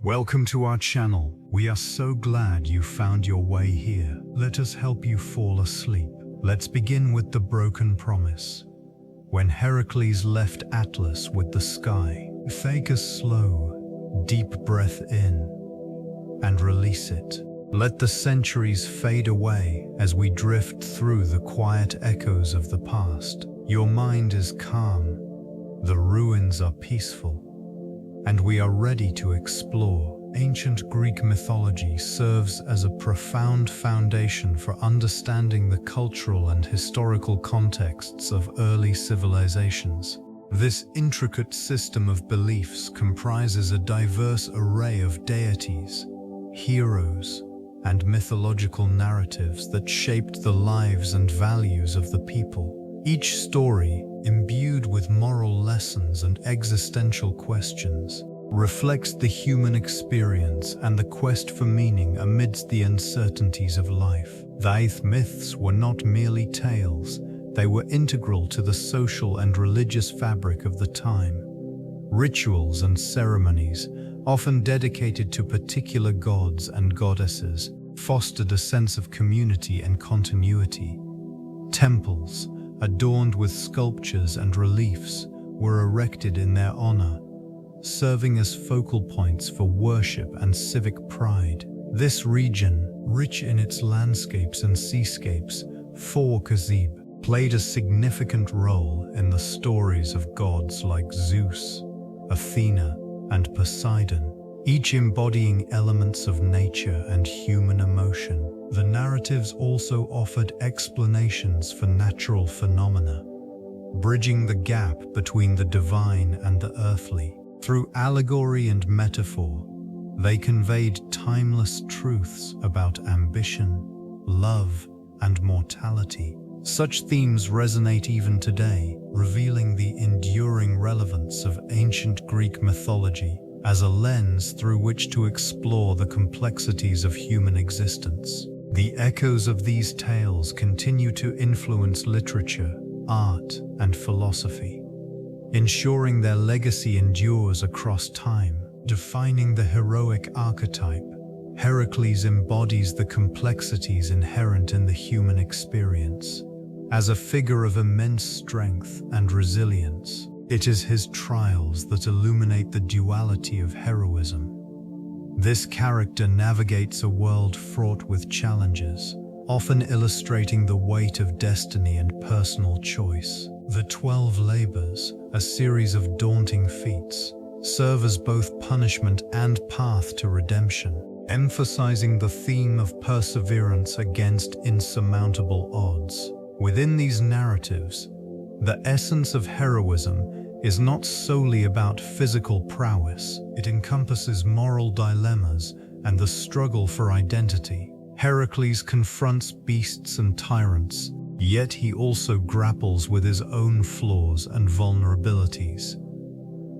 Welcome to our channel. We are so glad you found your way here. Let us help you fall asleep. Let's begin with the broken promise. When Heracles left Atlas with the sky, take a slow, deep breath in and release it. Let the centuries fade away as we drift through the quiet echoes of the past. Your mind is calm, the ruins are peaceful, and we are ready to explore. Ancient Greek mythology serves as a profound foundation for understanding the cultural and historical contexts of early civilizations. This intricate system of beliefs comprises a diverse array of deities, heroes, and mythological narratives that shaped the lives and values of the people. Each story, imbued with moral lessons and existential questions, reflects the human experience and the quest for meaning amidst the uncertainties of life. These myths were not merely tales, they were integral to the social and religious fabric of the time. Rituals and ceremonies, often dedicated to particular gods and goddesses, fostered a sense of community and continuity. Temples, adorned with sculptures and reliefs, were erected in their honor, serving as focal points for worship and civic pride. This region, rich in its landscapes and seascapes, played a significant role in the stories of gods like Zeus, Athena, and Poseidon, each embodying elements of nature and human emotion. The narratives also offered explanations for natural phenomena, bridging the gap between the divine and the earthly. Through allegory and metaphor, they conveyed timeless truths about ambition, love, and mortality. Such themes resonate even today, revealing the enduring relevance of ancient Greek mythology as a lens through which to explore the complexities of human existence. The echoes of these tales continue to influence literature, art, and philosophy, ensuring their legacy endures across time. Defining the heroic archetype, Heracles embodies the complexities inherent in the human experience. As a figure of immense strength and resilience, it is his trials that illuminate the duality of heroism. This character navigates a world fraught with challenges, often illustrating the weight of destiny and personal choice. The 12 Labors, a series of daunting feats, serve as both punishment and path to redemption, emphasizing the theme of perseverance against insurmountable odds. Within these narratives, the essence of heroism is not solely about physical prowess. It encompasses moral dilemmas and the struggle for identity. Heracles confronts beasts and tyrants, yet he also grapples with his own flaws and vulnerabilities.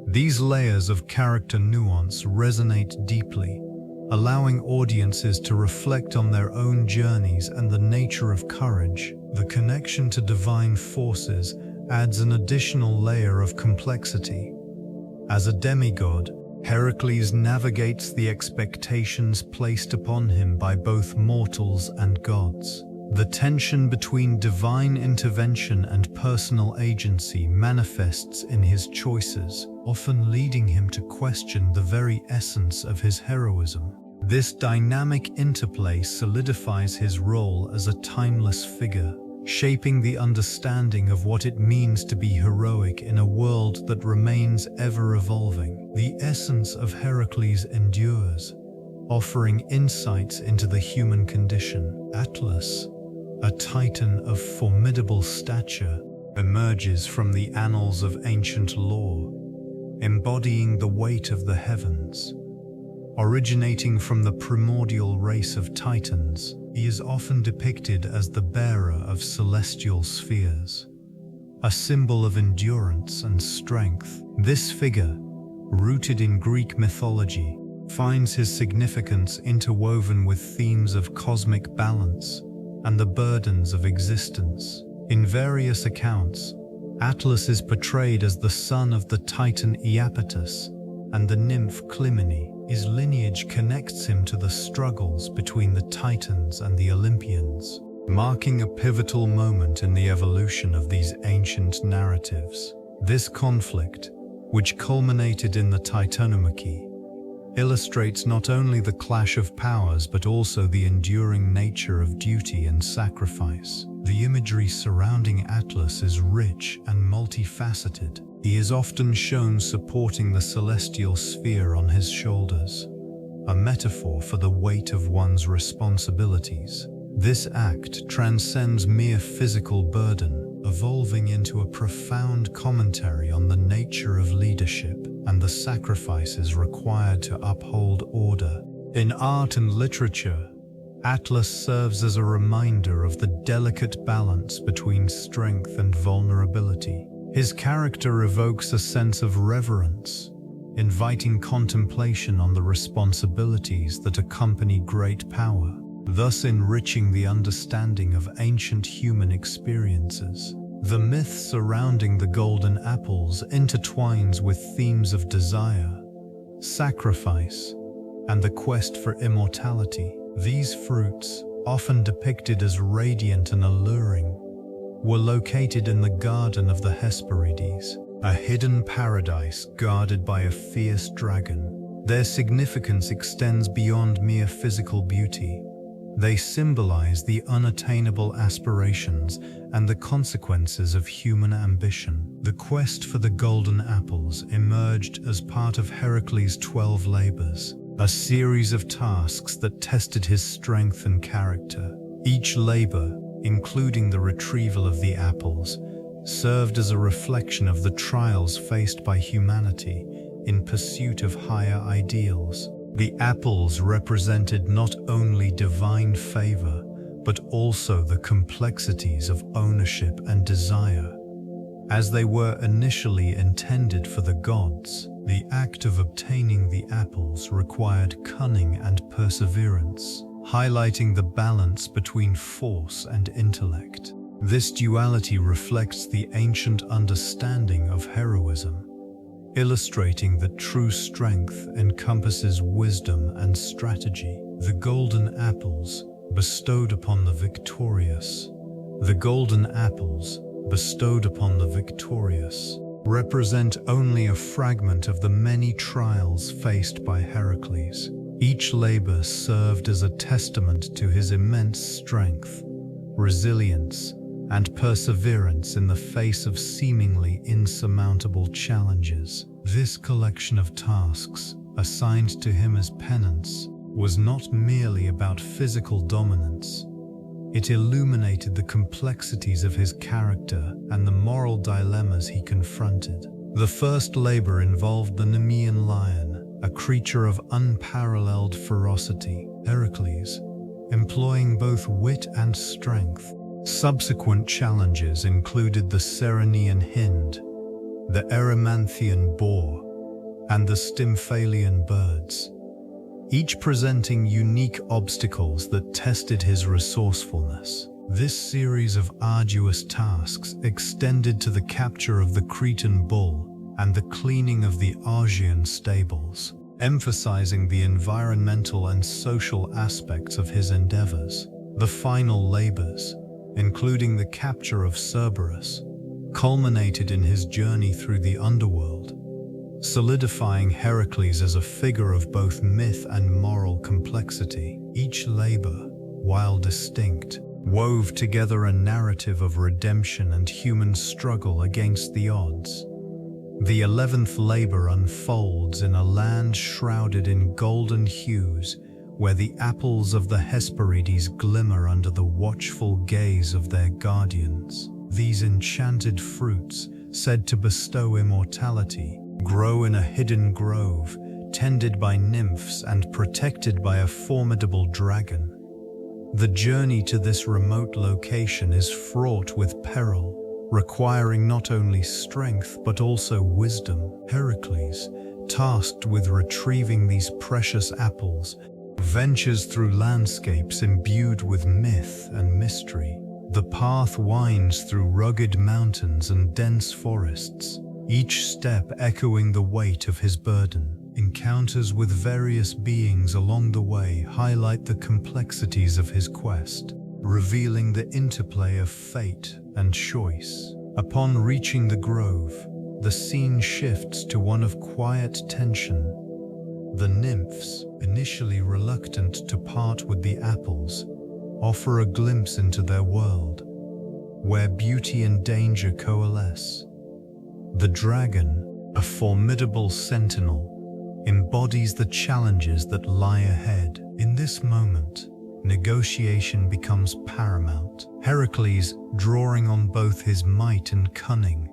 These layers of character nuance resonate deeply, allowing audiences to reflect on their own journeys and the nature of courage. The connection to divine forces adds an additional layer of complexity. As a demigod, Heracles navigates the expectations placed upon him by both mortals and gods. The tension between divine intervention and personal agency manifests in his choices, often leading him to question the very essence of his heroism. This dynamic interplay solidifies his role as a timeless figure, shaping the understanding of what it means to be heroic in a world that remains ever-evolving. The essence of Heracles endures, offering insights into the human condition. Atlas, a titan of formidable stature, emerges from the annals of ancient lore, embodying the weight of the heavens. Originating from the primordial race of Titans, he is often depicted as the bearer of celestial spheres, a symbol of endurance and strength. This figure, rooted in Greek mythology, finds his significance interwoven with themes of cosmic balance and the burdens of existence. In various accounts, Atlas is portrayed as the son of the Titan Iapetus and the nymph Clymene. His lineage lineage connects him to the struggles between the Titans and the Olympians, marking a pivotal moment in the evolution of these ancient narratives. This conflict, which culminated in the Titanomachy, illustrates not only the clash of powers but also the enduring nature of duty and sacrifice. The imagery surrounding Atlas is rich and multifaceted. He is often shown supporting the celestial sphere on his shoulders, a metaphor for the weight of one's responsibilities. This act transcends mere physical burden, evolving into a profound commentary on the nature of leadership and the sacrifices required to uphold order. In art and literature, Atlas serves as a reminder of the delicate balance between strength and vulnerability. His character evokes a sense of reverence, inviting contemplation on the responsibilities that accompany great power, thus enriching the understanding of ancient human experiences. The myth surrounding the golden apples intertwines with themes of desire, sacrifice, and the quest for immortality. These fruits, often depicted as radiant and alluring, were located in the Garden of the Hesperides, a hidden paradise guarded by a fierce dragon. Their significance extends beyond mere physical beauty. They symbolize the unattainable aspirations and the consequences of human ambition. The quest for the golden apples emerged as part of Heracles' 12 labors, a series of tasks that tested his strength and character. Each labor, including the retrieval of the apples, served as a reflection of the trials faced by humanity in pursuit of higher ideals. The apples represented not only divine favor, but also the complexities of ownership and desire. As they were initially intended for the gods, the act of obtaining the apples required cunning and perseverance, highlighting the balance between force and intellect. This duality reflects the ancient understanding of heroism, illustrating that true strength encompasses wisdom and strategy. The golden apples bestowed upon the victorious. The golden apples bestowed upon the victorious represent only a fragment of the many trials faced by Heracles. Each labor served as a testament to his immense strength, resilience, and perseverance in the face of seemingly insurmountable challenges. This collection of tasks, assigned to him as penance, was not merely about physical dominance. It illuminated the complexities of his character and the moral dilemmas he confronted. The first labor involved the Nemean lion, a creature of unparalleled ferocity. Heracles, employing both wit and strength. Subsequent challenges included the Serene hind, the Erymanthian boar, and the Stymphalian birds, each presenting unique obstacles that tested his resourcefulness. This series of arduous tasks extended to the capture of the Cretan bull and the cleaning of the Augean stables, emphasizing the environmental and social aspects of his endeavors. The final labors, including the capture of Cerberus, culminated in his journey through the underworld, solidifying Heracles as a figure of both myth and moral complexity. Each labor, while distinct, wove together a narrative of redemption and human struggle against the odds. The 11th labor unfolds in a land shrouded in golden hues, where the apples of the Hesperides glimmer under the watchful gaze of their guardians. These enchanted fruits, said to bestow immortality, grow in a hidden grove, tended by nymphs and protected by a formidable dragon. The journey to this remote location is fraught with peril, requiring not only strength but also wisdom. Heracles, tasked with retrieving these precious apples, ventures through landscapes imbued with myth and mystery. The path winds through rugged mountains and dense forests, each step echoing the weight of his burden. Encounters with various beings along the way highlight the complexities of his quest, revealing the interplay of fate and choice. Upon reaching the grove, the scene shifts to one of quiet tension. The nymphs, initially reluctant to part with the apples, offer a glimpse into their world, where beauty and danger coalesce. The dragon, a formidable sentinel, embodies the challenges that lie ahead. In this moment, negotiation becomes paramount. Heracles, drawing on both his might and cunning,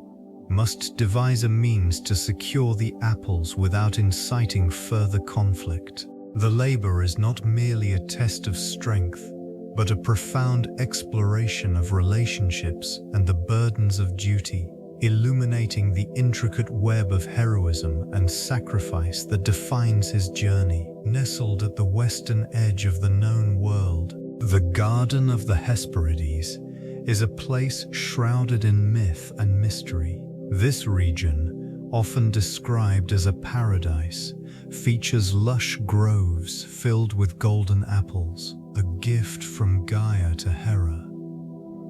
must devise a means to secure the apples without inciting further conflict. The labor is not merely a test of strength, but a profound exploration of relationships and the burdens of duty, illuminating the intricate web of heroism and sacrifice that defines his journey. Nestled at the western edge of the known world, the Garden of the Hesperides is a place shrouded in myth and mystery. This region, often described as a paradise, features lush groves filled with golden apples, a gift from Gaia to Hera.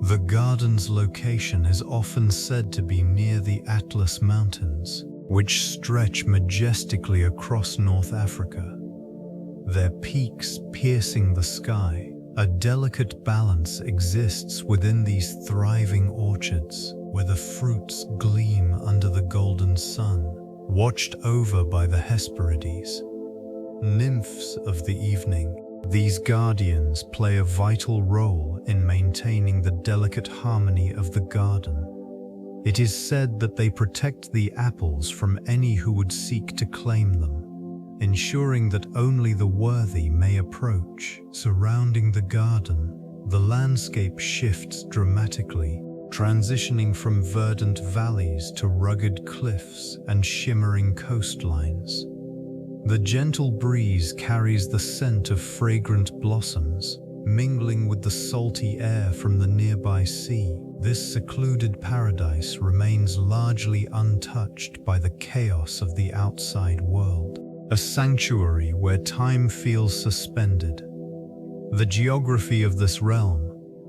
The garden's location is often said to be near the Atlas Mountains, which stretch majestically across North Africa. Their peaks piercing the sky, a delicate balance exists within these thriving orchards, where the fruits gleam under the golden sun, watched over by the Hesperides, nymphs of the evening. These guardians play a vital role in maintaining the delicate harmony of the garden. It is said that they protect the apples from any who would seek to claim them, ensuring that only the worthy may approach. Surrounding the garden, the landscape shifts dramatically, transitioning from verdant valleys to rugged cliffs and shimmering coastlines. The gentle breeze carries the scent of fragrant blossoms, mingling with the salty air from the nearby sea. This secluded paradise remains largely untouched by the chaos of the outside world, a sanctuary where time feels suspended. The geography of this realm,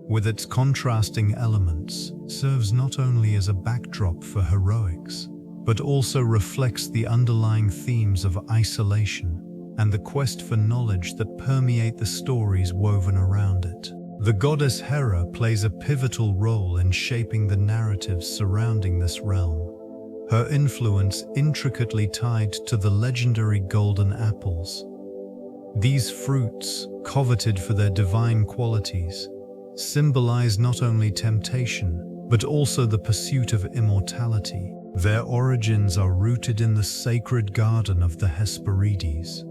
with its contrasting elements, serves not only as a backdrop for heroics, but also reflects the underlying themes of isolation and the quest for knowledge that permeate the stories woven around it. The goddess Hera plays a pivotal role in shaping the narratives surrounding this realm, her influence intricately tied to the legendary golden apples. These fruits, coveted for their divine qualities, symbolize not only temptation, but also the pursuit of immortality. Their origins are rooted in the sacred garden of the Hesperides,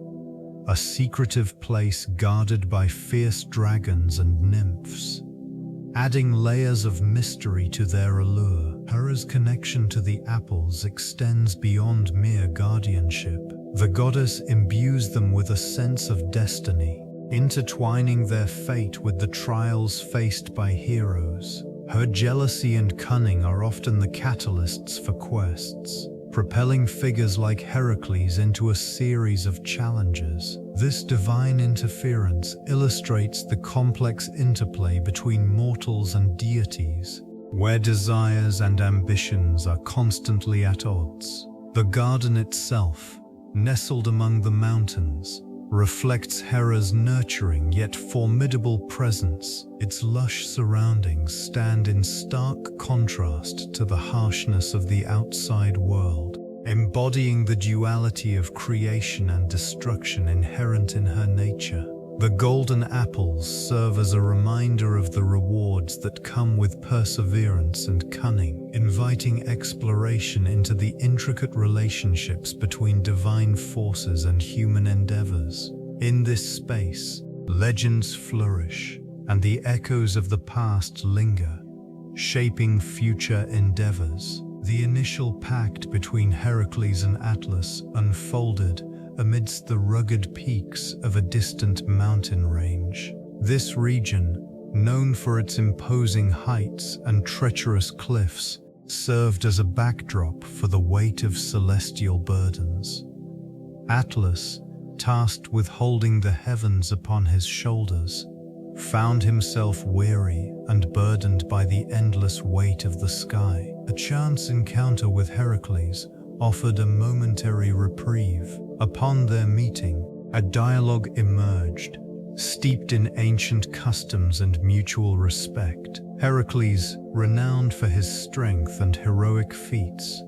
a secretive place guarded by fierce dragons and nymphs. Adding layers of mystery to their allure, Hera's connection to the apples extends beyond mere guardianship. The goddess imbues them with a sense of destiny, intertwining their fate with the trials faced by heroes. Her jealousy and cunning are often the catalysts for quests, propelling figures like Heracles into a series of challenges. This divine interference illustrates the complex interplay between mortals and deities, where desires and ambitions are constantly at odds. The garden itself, nestled among the mountains, reflects Hera's nurturing yet formidable presence. Its lush surroundings stand in stark contrast to the harshness of the outside world, embodying the duality of creation and destruction inherent in her nature. The golden apples serve as a reminder of the rewards that come with perseverance and cunning, inviting exploration into the intricate relationships between divine forces and human endeavors. In this space, legends flourish, and the echoes of the past linger, shaping future endeavors. The initial pact between Heracles and Atlas unfolded amidst the rugged peaks of a distant mountain range. This region, known for its imposing heights and treacherous cliffs, served as a backdrop for the weight of celestial burdens. Atlas, tasked with holding the heavens upon his shoulders, found himself weary and burdened by the endless weight of the sky. A chance encounter with Heracles offered a momentary reprieve. Upon their meeting, a dialogue emerged, steeped in ancient customs and mutual respect. Heracles, renowned for his strength and heroic feats,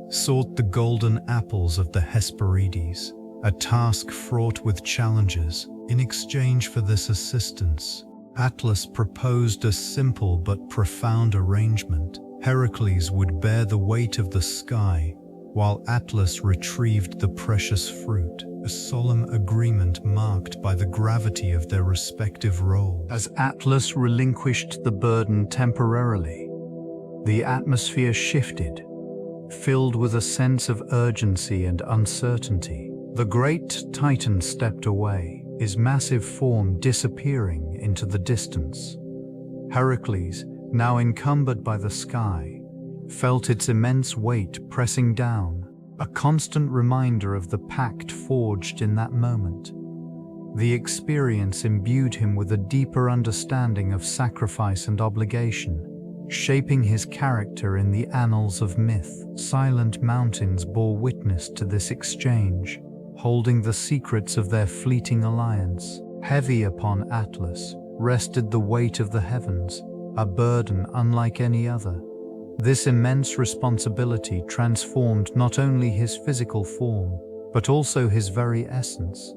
sought the golden apples of the Hesperides, a task fraught with challenges. In exchange for this assistance, Atlas proposed a simple but profound arrangement. Heracles would bear the weight of the sky, while Atlas retrieved the precious fruit, a solemn agreement marked by the gravity of their respective roles. As Atlas relinquished the burden temporarily, the atmosphere shifted, filled with a sense of urgency and uncertainty. The great Titan stepped away, his massive form disappearing into the distance. Heracles, now encumbered by the sky, felt its immense weight pressing down, a constant reminder of the pact forged in that moment. The experience imbued him with a deeper understanding of sacrifice and obligation, shaping his character in the annals of myth. Silent mountains bore witness to this exchange, holding the secrets of their fleeting alliance. Heavy upon Atlas rested the weight of the heavens, a burden unlike any other. This immense responsibility transformed not only his physical form, but also his very essence.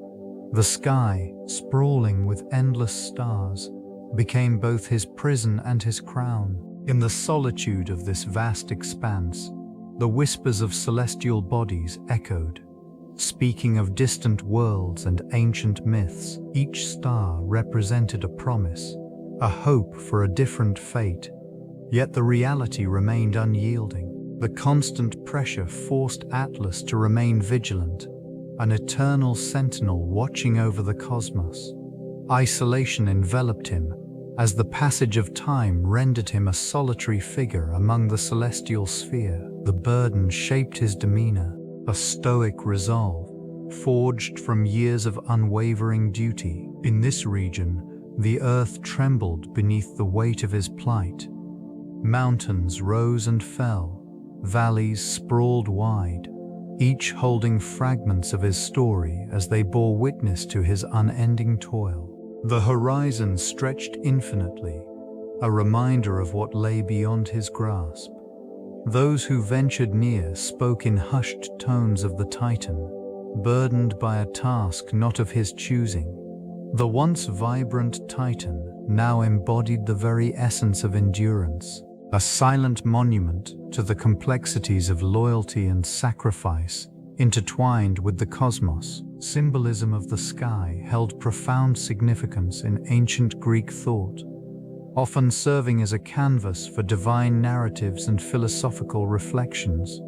The sky, sprawling with endless stars, became both his prison and his crown. In the solitude of this vast expanse, the whispers of celestial bodies echoed, speaking of distant worlds and ancient myths. Each star represented a promise, a hope for a different fate. Yet the reality remained unyielding. The constant pressure forced Atlas to remain vigilant, an eternal sentinel watching over the cosmos. Isolation enveloped him, as the passage of time rendered him a solitary figure among the celestial sphere. The burden shaped his demeanor, a stoic resolve, forged from years of unwavering duty. In this region, the earth trembled beneath the weight of his plight. Mountains rose and fell, valleys sprawled wide, each holding fragments of his story as they bore witness to his unending toil. The horizon stretched infinitely, a reminder of what lay beyond his grasp. Those who ventured near spoke in hushed tones of the Titan, burdened by a task not of his choosing. The once vibrant Titan now embodied the very essence of endurance, a silent monument to the complexities of loyalty and sacrifice intertwined with the cosmos. Symbolism of the sky held profound significance in ancient Greek thought, often serving as a canvas for divine narratives and philosophical reflections.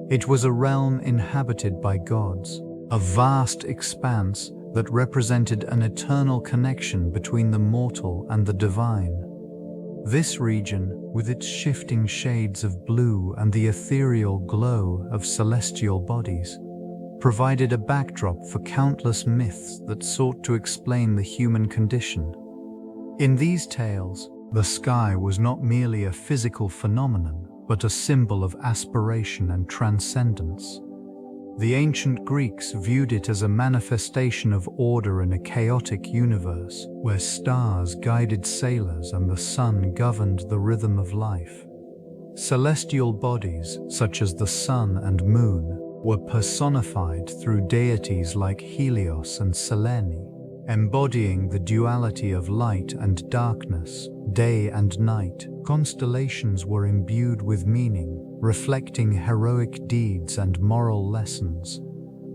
It was a realm inhabited by gods, a vast expanse that represented an eternal connection between the mortal and the divine. This region, with its shifting shades of blue and the ethereal glow of celestial bodies, provided a backdrop for countless myths that sought to explain the human condition. In these tales, the sky was not merely a physical phenomenon, but a symbol of aspiration and transcendence. The ancient Greeks viewed it as a manifestation of order in a chaotic universe, where stars guided sailors and the sun governed the rhythm of life. Celestial bodies, such as the sun and moon, were personified through deities like Helios and Selene, embodying the duality of light and darkness, day and night. Constellations were imbued with meaning, reflecting heroic deeds and moral lessons.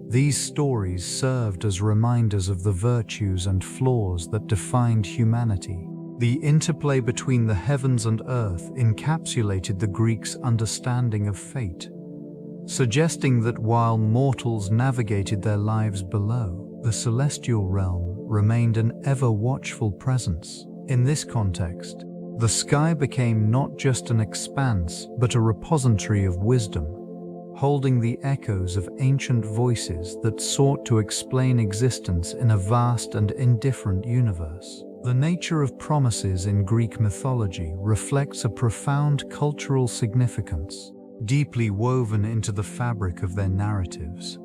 These stories served as reminders of the virtues and flaws that defined humanity. The interplay between the heavens and earth encapsulated the Greeks' understanding of fate, suggesting that while mortals navigated their lives below, the celestial realm remained an ever-watchful presence. In this context, the sky became not just an expanse, but a repository of wisdom, holding the echoes of ancient voices that sought to explain existence in a vast and indifferent universe. The nature of promises in Greek mythology reflects a profound cultural significance, deeply woven into the fabric of their narratives.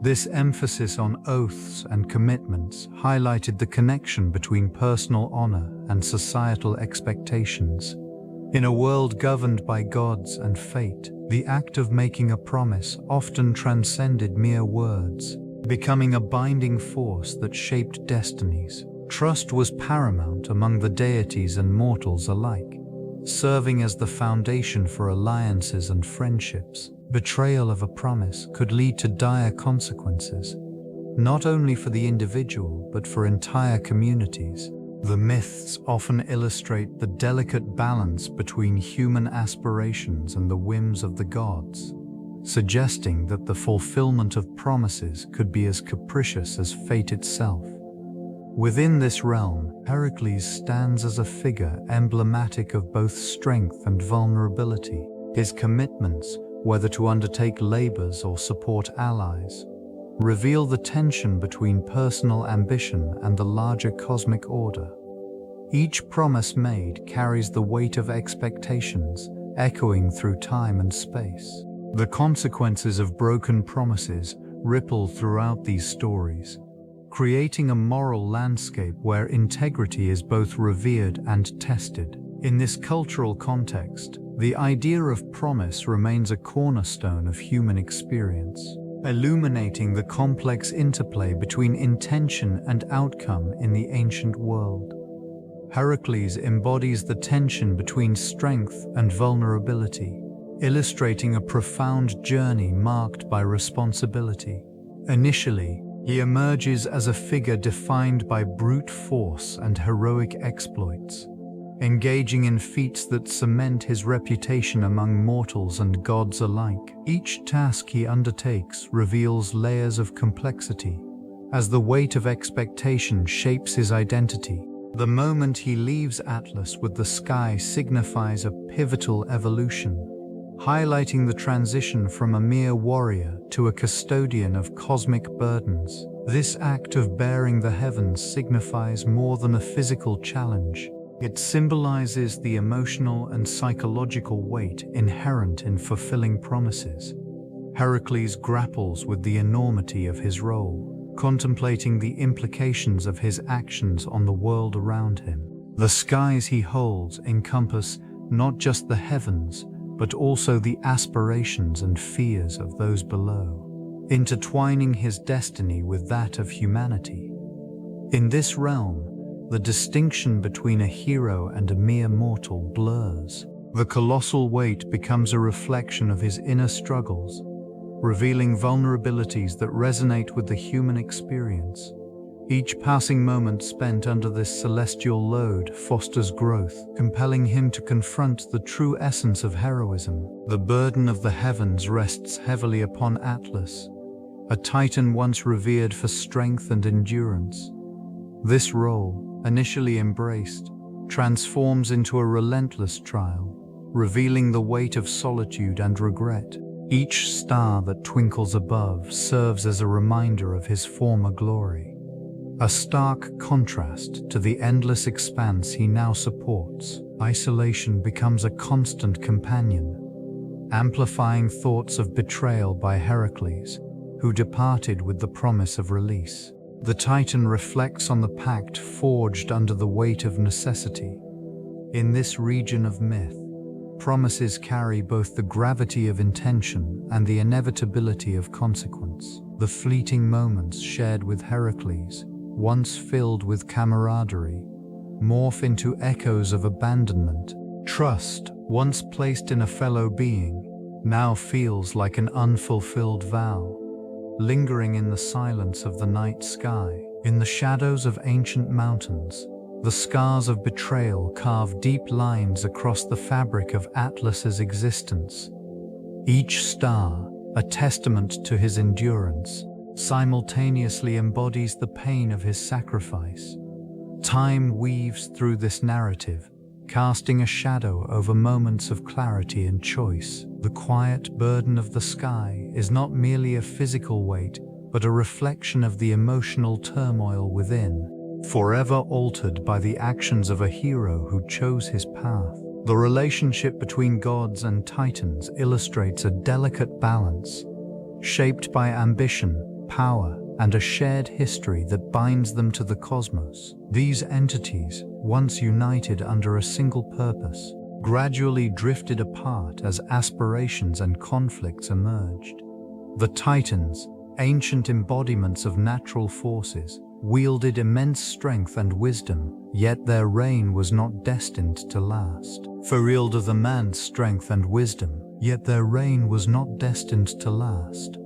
This emphasis on oaths and commitments highlighted the connection between personal honor and societal expectations. In a world governed by gods and fate, the act of making a promise often transcended mere words, becoming a binding force that shaped destinies. Trust was paramount among the deities and mortals alike, serving as the foundation for alliances and friendships. Betrayal of a promise could lead to dire consequences, not only for the individual but for entire communities. The myths often illustrate the delicate balance between human aspirations and the whims of the gods, suggesting that the fulfillment of promises could be as capricious as fate itself. Within this realm, Heracles stands as a figure emblematic of both strength and vulnerability. His commitments, whether to undertake labors or support allies, reveal the tension between personal ambition and the larger cosmic order. Each promise made carries the weight of expectations, echoing through time and space. The consequences of broken promises ripple throughout these stories, creating a moral landscape where integrity is both revered and tested. In this cultural context, the idea of promise remains a cornerstone of human experience, illuminating the complex interplay between intention and outcome in the ancient world. Heracles embodies the tension between strength and vulnerability, illustrating a profound journey marked by responsibility. Initially, he emerges as a figure defined by brute force and heroic exploits, engaging in feats that cement his reputation among mortals and gods alike. Each task he undertakes reveals layers of complexity, as the weight of expectation shapes his identity. The moment he leaves Atlas with the sky signifies a pivotal evolution, highlighting the transition from a mere warrior to a custodian of cosmic burdens. This act of bearing the heavens signifies more than a physical challenge. It symbolizes the emotional and psychological weight inherent in fulfilling promises. Heracles grapples with the enormity of his role, contemplating the implications of his actions on the world around him. The skies he holds encompass not just the heavens, but also the aspirations and fears of those below, intertwining his destiny with that of humanity. In this realm, the distinction between a hero and a mere mortal blurs. The colossal weight becomes a reflection of his inner struggles, revealing vulnerabilities that resonate with the human experience. Each passing moment spent under this celestial load fosters growth, compelling him to confront the true essence of heroism. The burden of the heavens rests heavily upon Atlas, a titan once revered for strength and endurance. This role, initially embraced, transforms into a relentless trial, revealing the weight of solitude and regret. Each star that twinkles above serves as a reminder of his former glory, a stark contrast to the endless expanse he now supports. Isolation becomes a constant companion, amplifying thoughts of betrayal by Heracles, who departed with the promise of release. The Titan reflects on the pact forged under the weight of necessity. In this region of myth, promises carry both the gravity of intention and the inevitability of consequence. The fleeting moments shared with Heracles, once filled with camaraderie, morph into echoes of abandonment. Trust, once placed in a fellow being, now feels like an unfulfilled vow, lingering in the silence of the night sky. In the shadows of ancient mountains, the scars of betrayal carve deep lines across the fabric of Atlas's existence. Each star, a testament to his endurance, simultaneously embodies the pain of his sacrifice. Time weaves through this narrative, casting a shadow over moments of clarity and choice. The quiet burden of the sky is not merely a physical weight, but a reflection of the emotional turmoil within, forever altered by the actions of a hero who chose his path. The relationship between gods and titans illustrates a delicate balance, shaped by ambition, power, and a shared history that binds them to the cosmos. These entities, once united under a single purpose, gradually drifted apart as aspirations and conflicts emerged. The Titans, ancient embodiments of natural forces, wielded immense strength and wisdom, yet their reign was not destined to last. Wielded the man's strength and wisdom, yet their reign was not destined to last.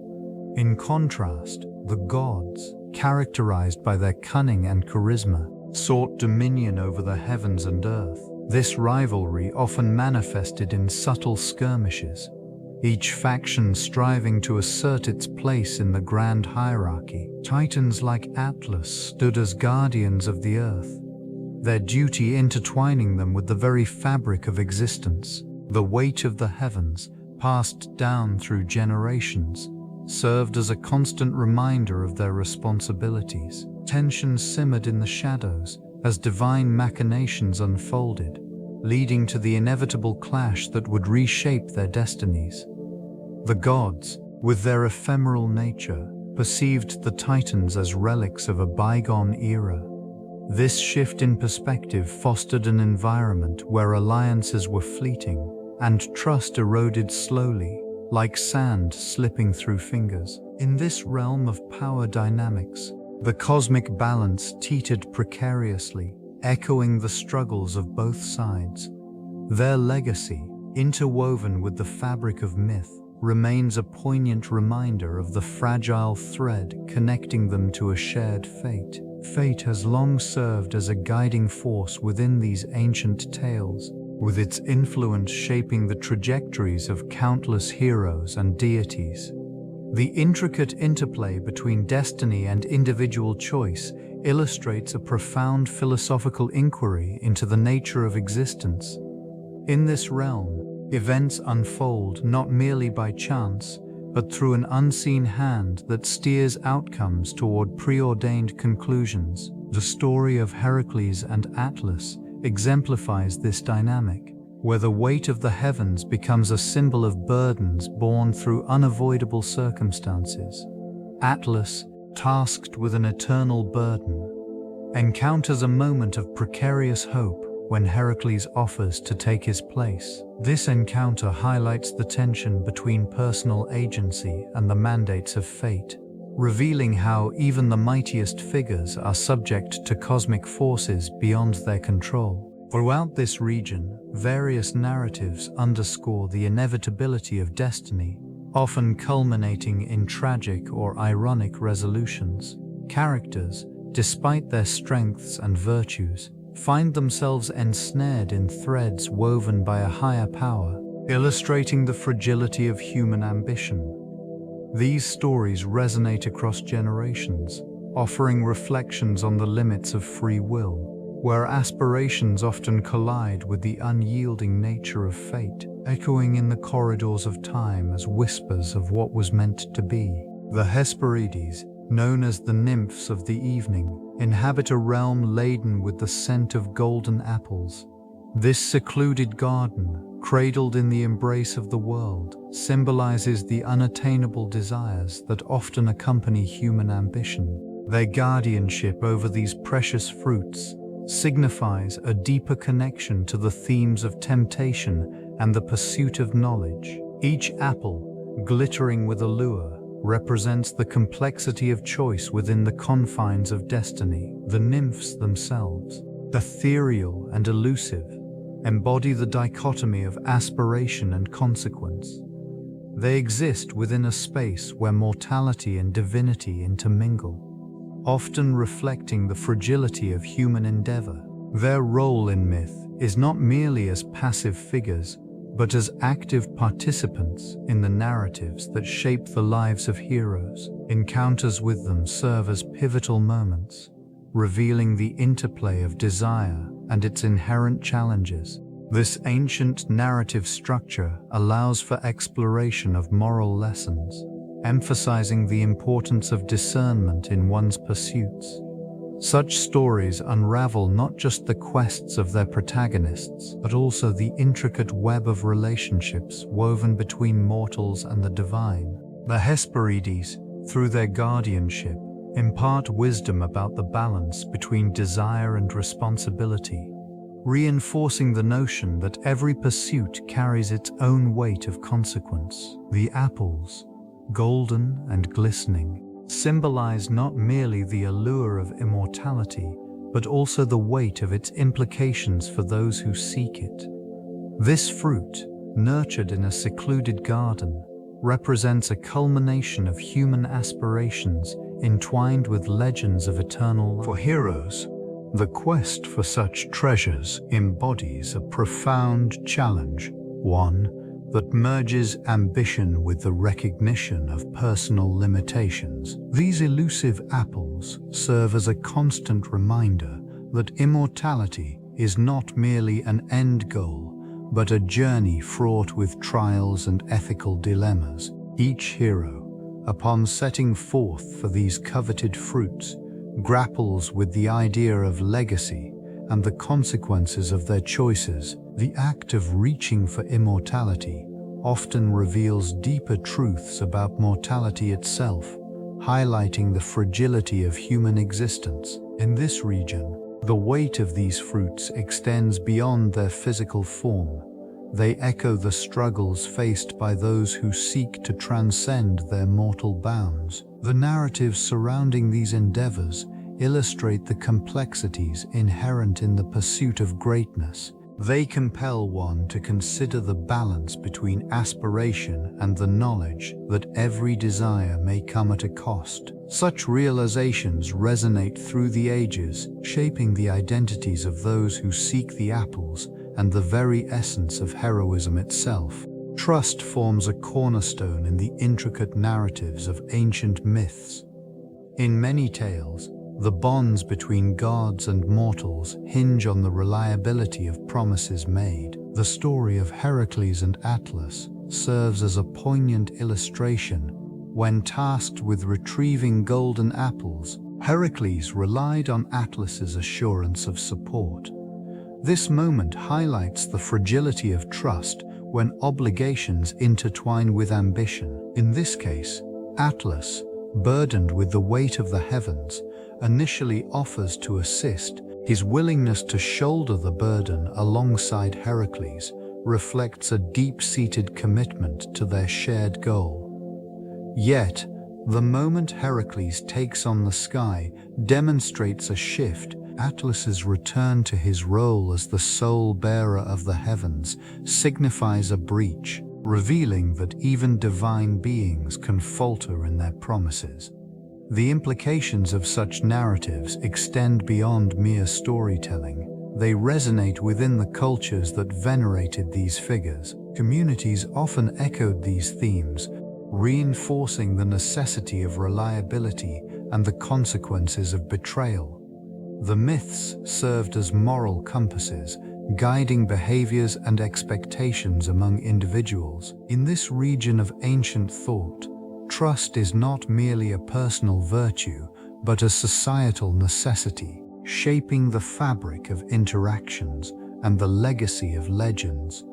In contrast, the gods, characterized by their cunning and charisma, sought dominion over the heavens and earth. This rivalry often manifested in subtle skirmishes, each faction striving to assert its place in the grand hierarchy. Titans like Atlas stood as guardians of the earth, their duty intertwining them with the very fabric of existence. The weight of the heavens, passed down through generations, served as a constant reminder of their responsibilities. Tensions simmered in the shadows as divine machinations unfolded, leading to the inevitable clash that would reshape their destinies. The gods, with their ephemeral nature, perceived the Titans as relics of a bygone era. This shift in perspective fostered an environment where alliances were fleeting and trust eroded slowly, like sand slipping through fingers. In this realm of power dynamics, the cosmic balance teetered precariously, echoing the struggles of both sides. Their legacy, interwoven with the fabric of myth, remains a poignant reminder of the fragile thread connecting them to a shared fate. Fate has long served as a guiding force within these ancient tales, with its influence shaping the trajectories of countless heroes and deities. The intricate interplay between destiny and individual choice illustrates a profound philosophical inquiry into the nature of existence. In this realm, events unfold not merely by chance, but through an unseen hand that steers outcomes toward preordained conclusions. The story of Heracles and Atlas exemplifies this dynamic, where the weight of the heavens becomes a symbol of burdens borne through unavoidable circumstances. Atlas, tasked with an eternal burden, encounters a moment of precarious hope when Heracles offers to take his place. This encounter highlights the tension between personal agency and the mandates of fate, revealing how even the mightiest figures are subject to cosmic forces beyond their control. Throughout this region, various narratives underscore the inevitability of destiny, often culminating in tragic or ironic resolutions. Characters, despite their strengths and virtues, find themselves ensnared in threads woven by a higher power, illustrating the fragility of human ambition. These stories resonate across generations, offering reflections on the limits of free will, where aspirations often collide with the unyielding nature of fate, echoing in the corridors of time as whispers of what was meant to be. The Hesperides, known as the nymphs of the evening, inhabit a realm laden with the scent of golden apples. This secluded garden, cradled in the embrace of the world, symbolizes the unattainable desires that often accompany human ambition. Their guardianship over these precious fruits signifies a deeper connection to the themes of temptation and the pursuit of knowledge. Each apple, glittering with allure, represents the complexity of choice within the confines of destiny. The nymphs themselves, ethereal and elusive, embody the dichotomy of aspiration and consequence. They exist within a space where mortality and divinity intermingle, often reflecting the fragility of human endeavor. Their role in myth is not merely as passive figures, but as active participants in the narratives that shape the lives of heroes. Encounters with them serve as pivotal moments, revealing the interplay of desire and its inherent challenges. This ancient narrative structure allows for exploration of moral lessons, emphasizing the importance of discernment in one's pursuits. Such stories unravel not just the quests of their protagonists, but also the intricate web of relationships woven between mortals and the divine. The Hesperides, through their guardianship, impart wisdom about the balance between desire and responsibility, reinforcing the notion that every pursuit carries its own weight of consequence. The apples, golden and glistening, symbolize not merely the allure of immortality, but also the weight of its implications for those who seek it. This fruit, nurtured in a secluded garden, represents a culmination of human aspirations entwined with legends of eternal life. For heroes, the quest for such treasures embodies a profound challenge, one that merges ambition with the recognition of personal limitations. These elusive apples serve as a constant reminder that immortality is not merely an end goal, but a journey fraught with trials and ethical dilemmas. Each hero, upon setting forth for these coveted fruits, grapples with the idea of legacy and the consequences of their choices. The act of reaching for immortality often reveals deeper truths about mortality itself, highlighting the fragility of human existence. In this region, the weight of these fruits extends beyond their physical form. They echo the struggles faced by those who seek to transcend their mortal bounds. The narratives surrounding these endeavors illustrate the complexities inherent in the pursuit of greatness. They compel one to consider the balance between aspiration and the knowledge that every desire may come at a cost. Such realizations resonate through the ages, shaping the identities of those who seek the apples and the very essence of heroism itself. Trust forms a cornerstone in the intricate narratives of ancient myths. In many tales, the bonds between gods and mortals hinge on the reliability of promises made. The story of Heracles and Atlas serves as a poignant illustration. When tasked with retrieving golden apples, Heracles relied on Atlas's assurance of support. This moment highlights the fragility of trust when obligations intertwine with ambition. In this case, Atlas, burdened with the weight of the heavens, initially offers to assist. His willingness to shoulder the burden alongside Heracles reflects a deep-seated commitment to their shared goal. Yet, the moment Heracles takes on the sky demonstrates a shift. Atlas's return to his role as the sole bearer of the heavens signifies a breach, revealing that even divine beings can falter in their promises. The implications of such narratives extend beyond mere storytelling. They resonate within the cultures that venerated these figures. Communities often echoed these themes, reinforcing the necessity of reliability and the consequences of betrayal. The myths served as moral compasses, guiding behaviors and expectations among individuals. In this region of ancient thought, trust is not merely a personal virtue, but a societal necessity, shaping the fabric of interactions and the legacy of legends.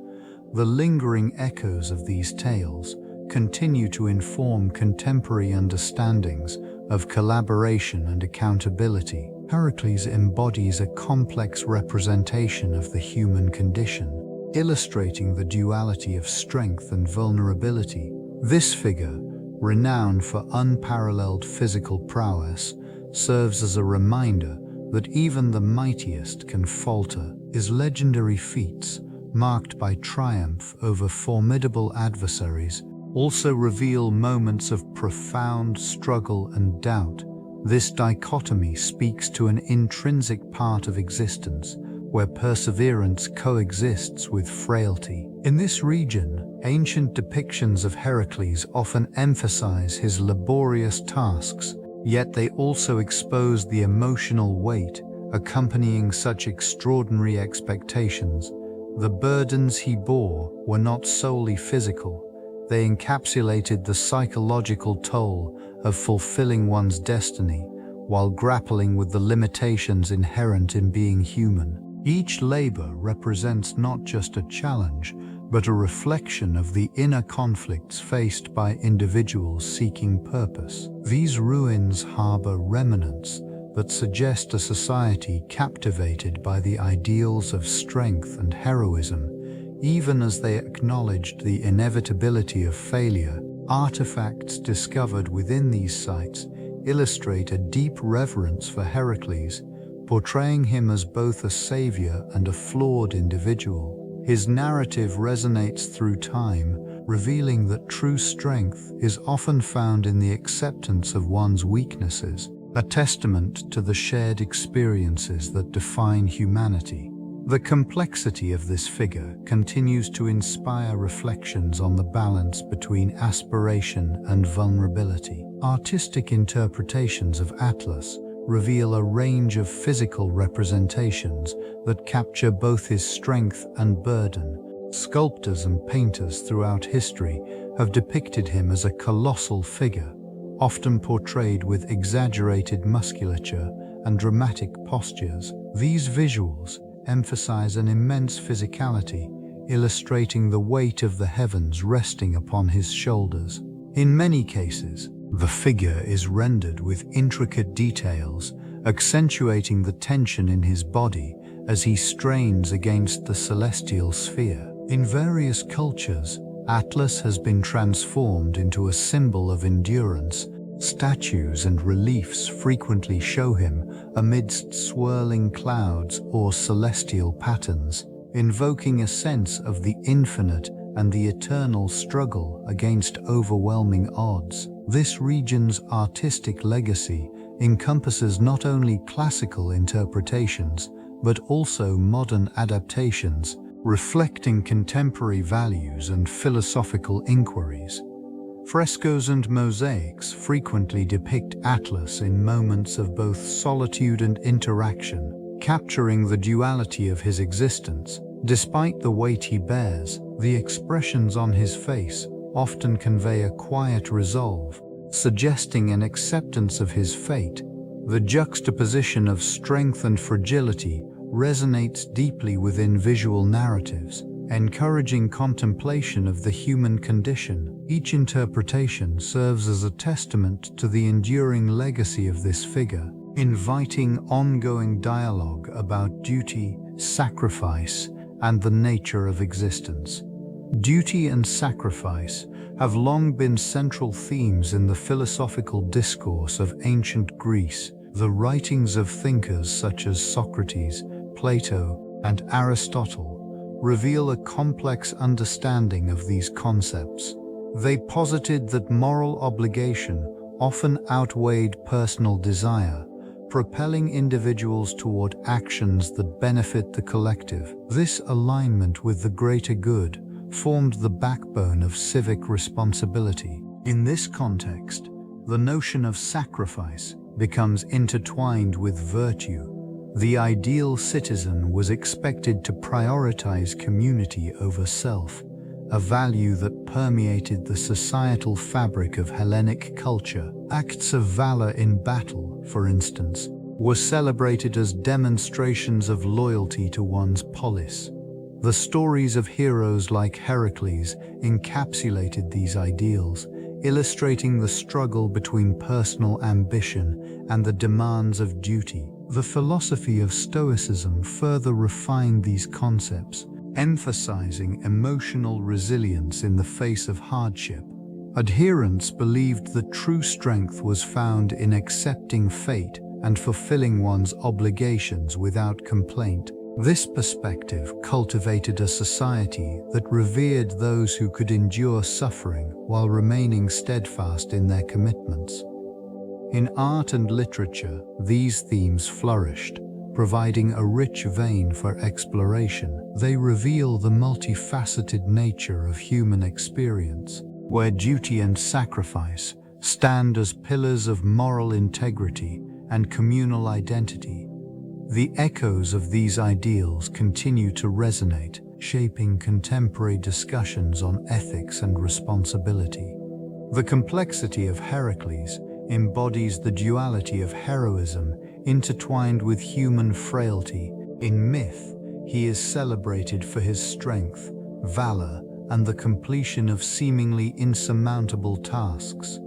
The lingering echoes of these tales continue to inform contemporary understandings of collaboration and accountability. Heracles embodies a complex representation of the human condition, illustrating the duality of strength and vulnerability. This figure, renowned for unparalleled physical prowess, serves as a reminder that even the mightiest can falter. His legendary feats, marked by triumph over formidable adversaries, also reveal moments of profound struggle and doubt. This dichotomy speaks to an intrinsic part of existence, where perseverance coexists with frailty. In this region, ancient depictions of Heracles often emphasize his laborious tasks, yet they also expose the emotional weight accompanying such extraordinary expectations. The burdens he bore were not solely physical, they encapsulated the psychological toll of fulfilling one's destiny while grappling with the limitations inherent in being human. Each labor represents not just a challenge, but a reflection of the inner conflicts faced by individuals seeking purpose. These ruins harbor remnants that suggest a society captivated by the ideals of strength and heroism, even as they acknowledged the inevitability of failure. Artifacts discovered within these sites illustrate a deep reverence for Heracles, portraying him as both a savior and a flawed individual. His narrative resonates through time, revealing that true strength is often found in the acceptance of one's weaknesses, a testament to the shared experiences that define humanity. The complexity of this figure continues to inspire reflections on the balance between aspiration and vulnerability. Artistic interpretations of Atlas reveal a range of physical representations that capture both his strength and burden. Sculptors and painters throughout history have depicted him as a colossal figure, often portrayed with exaggerated musculature and dramatic postures. These visuals emphasize an immense physicality, illustrating the weight of the heavens resting upon his shoulders. In many cases, the figure is rendered with intricate details, accentuating the tension in his body as he strains against the celestial sphere. In various cultures, Atlas has been transformed into a symbol of endurance. Statues and reliefs frequently show him amidst swirling clouds or celestial patterns, invoking a sense of the infinite and the eternal struggle against overwhelming odds. This region's artistic legacy encompasses not only classical interpretations, but also modern adaptations, reflecting contemporary values and philosophical inquiries. Frescoes and mosaics frequently depict Atlas in moments of both solitude and interaction, capturing the duality of his existence. Despite the weight he bears, the expressions on his face often convey a quiet resolve, suggesting an acceptance of his fate. The juxtaposition of strength and fragility resonates deeply within visual narratives, encouraging contemplation of the human condition. Each interpretation serves as a testament to the enduring legacy of this figure, inviting ongoing dialogue about duty, sacrifice, and the nature of existence. Duty and sacrifice have long been central themes in the philosophical discourse of ancient Greece. The writings of thinkers such as Socrates, Plato, and Aristotle reveal a complex understanding of these concepts. They posited that moral obligation often outweighed personal desire, propelling individuals toward actions that benefit the collective. This alignment with the greater good formed the backbone of civic responsibility. In this context, the notion of sacrifice becomes intertwined with virtue. The ideal citizen was expected to prioritize community over self, a value that permeated the societal fabric of Hellenic culture. Acts of valor in battle, for instance, were celebrated as demonstrations of loyalty to one's polis. The stories of heroes like Heracles encapsulated these ideals, illustrating the struggle between personal ambition and the demands of duty. The philosophy of Stoicism further refined these concepts, emphasizing emotional resilience in the face of hardship. Adherents believed that true strength was found in accepting fate and fulfilling one's obligations without complaint. This perspective cultivated a society that revered those who could endure suffering while remaining steadfast in their commitments. In art and literature, these themes flourished, providing a rich vein for exploration. They reveal the multifaceted nature of human experience, where duty and sacrifice stand as pillars of moral integrity and communal identity. The echoes of these ideals continue to resonate, shaping contemporary discussions on ethics and responsibility. The complexity of Heracles embodies the duality of heroism intertwined with human frailty. In myth, he is celebrated for his strength, valor, and the completion of seemingly insurmountable tasks.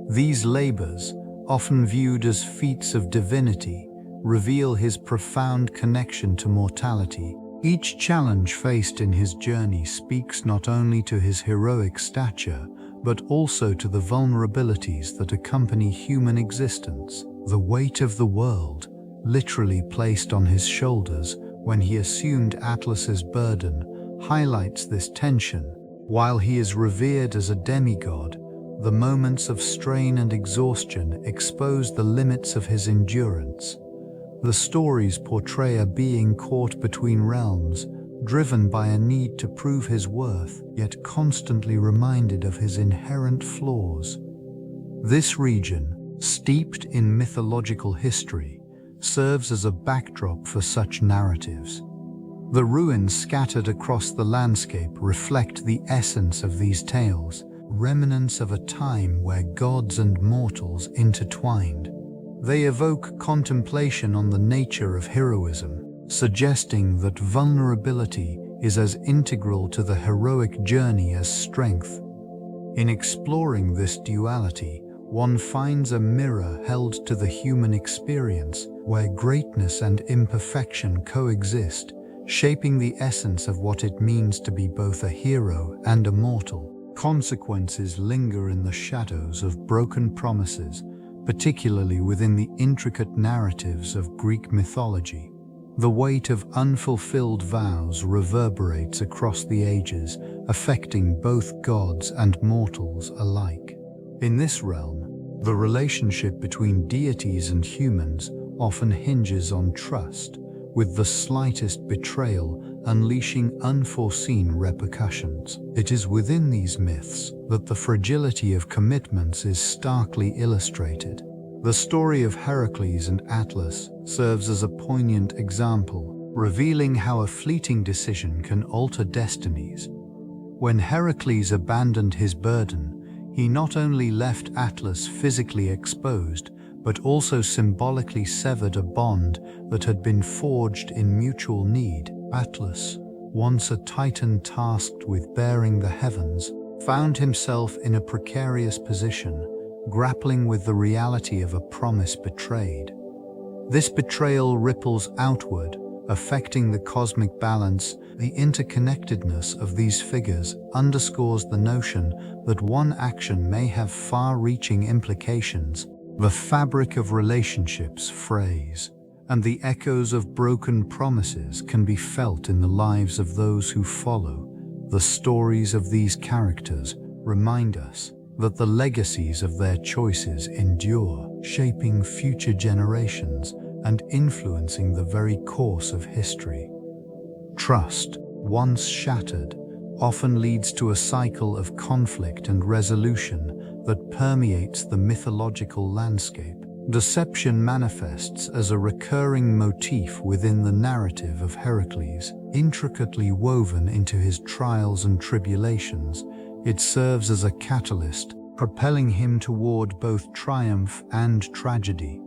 These labors, often viewed as feats of divinity, reveal his profound connection to mortality. Each challenge faced in his journey speaks not only to his heroic stature, but also to the vulnerabilities that accompany human existence. The weight of the world, literally placed on his shoulders when he assumed Atlas's burden, highlights this tension. While he is revered as a demigod, the moments of strain and exhaustion expose the limits of his endurance. The stories portray a being caught between realms, driven by a need to prove his worth, yet constantly reminded of his inherent flaws. This region, steeped in mythological history, serves as a backdrop for such narratives. The ruins scattered across the landscape reflect the essence of these tales, remnants of a time where gods and mortals intertwined. They evoke contemplation on the nature of heroism, suggesting that vulnerability is as integral to the heroic journey as strength. In exploring this duality, one finds a mirror held to the human experience, where greatness and imperfection coexist, shaping the essence of what it means to be both a hero and a mortal. Consequences linger in the shadows of broken promises, particularly within the intricate narratives of Greek mythology. The weight of unfulfilled vows reverberates across the ages, affecting both gods and mortals alike. In this realm, the relationship between deities and humans often hinges on trust, with the slightest betrayal unleashing unforeseen repercussions. It is within these myths that the fragility of commitments is starkly illustrated. The story of Heracles and Atlas serves as a poignant example, revealing how a fleeting decision can alter destinies. When Heracles abandoned his burden, he not only left Atlas physically exposed, but also symbolically severed a bond that had been forged in mutual need. Atlas, once a titan tasked with bearing the heavens, found himself in a precarious position, grappling with the reality of a promise betrayed. This betrayal ripples outward, affecting the cosmic balance. The interconnectedness of these figures underscores the notion that one action may have far-reaching implications. The fabric of relationships frays, and the echoes of broken promises can be felt in the lives of those who follow. The stories of these characters remind us that the legacies of their choices endure, shaping future generations and influencing the very course of history. Trust, once shattered, often leads to a cycle of conflict and resolution that permeates the mythological landscape. Deception manifests as a recurring motif within the narrative of Heracles. Intricately woven into his trials and tribulations, it serves as a catalyst, propelling him toward both triumph and tragedy.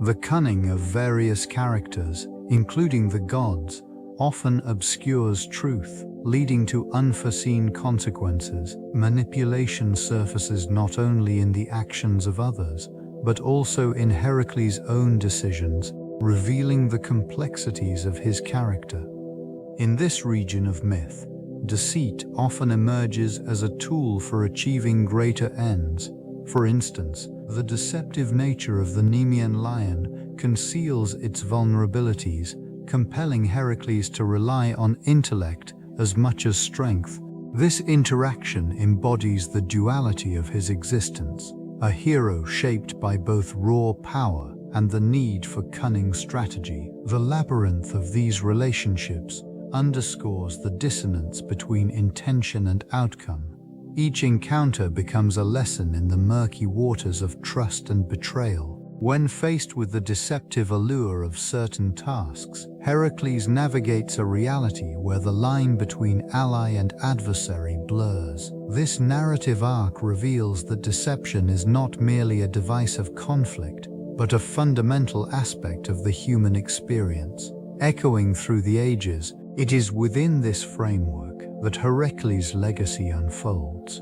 The cunning of various characters, including the gods, often obscures truth, leading to unforeseen consequences. Manipulation surfaces not only in the actions of others, but also in Heracles' own decisions, revealing the complexities of his character. In this region of myth, deceit often emerges as a tool for achieving greater ends. For instance, the deceptive nature of the Nemean lion conceals its vulnerabilities, compelling Heracles to rely on intellect as much as strength. This interaction embodies the duality of his existence, a hero shaped by both raw power and the need for cunning strategy. The labyrinth of these relationships underscores the dissonance between intention and outcome. Each encounter becomes a lesson in the murky waters of trust and betrayal. When faced with the deceptive allure of certain tasks, Heracles navigates a reality where the line between ally and adversary blurs. This narrative arc reveals that deception is not merely a device of conflict, but a fundamental aspect of the human experience. Echoing through the ages, it is within this framework that Heracles' legacy unfolds,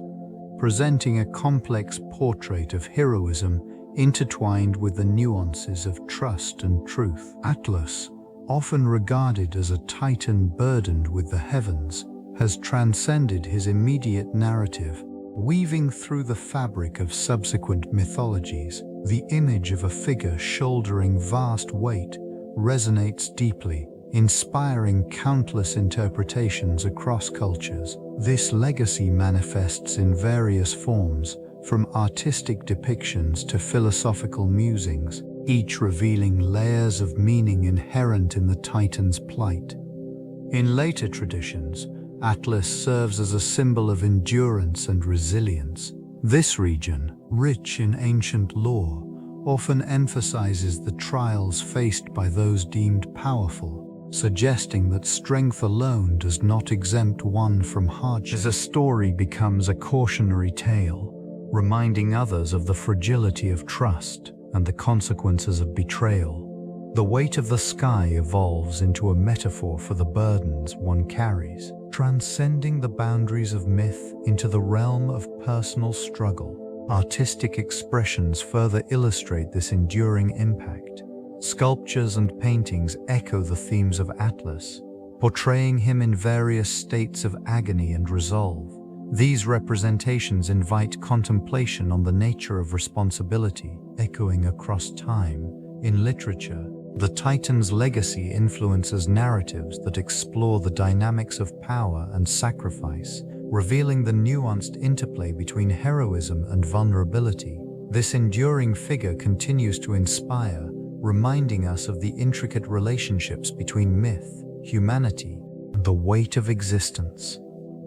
presenting a complex portrait of heroism intertwined with the nuances of trust and truth. Atlas, often regarded as a titan burdened with the heavens, has transcended his immediate narrative. Weaving through the fabric of subsequent mythologies, the image of a figure shouldering vast weight resonates deeply, inspiring countless interpretations across cultures. This legacy manifests in various forms, from artistic depictions to philosophical musings, each revealing layers of meaning inherent in the Titan's plight. In later traditions, Atlas serves as a symbol of endurance and resilience. This region, rich in ancient lore, often emphasizes the trials faced by those deemed powerful, suggesting that strength alone does not exempt one from hardship. As a story becomes a cautionary tale, reminding others of the fragility of trust and the consequences of betrayal, the weight of the sky evolves into a metaphor for the burdens one carries, transcending the boundaries of myth into the realm of personal struggle. Artistic expressions further illustrate this enduring impact. Sculptures and paintings echo the themes of Atlas, portraying him in various states of agony and resolve. These representations invite contemplation on the nature of responsibility, echoing across time. In literature, the Titan's legacy influences narratives that explore the dynamics of power and sacrifice, revealing the nuanced interplay between heroism and vulnerability. This enduring figure continues to inspire, reminding us of the intricate relationships between myth, humanity, and the weight of existence.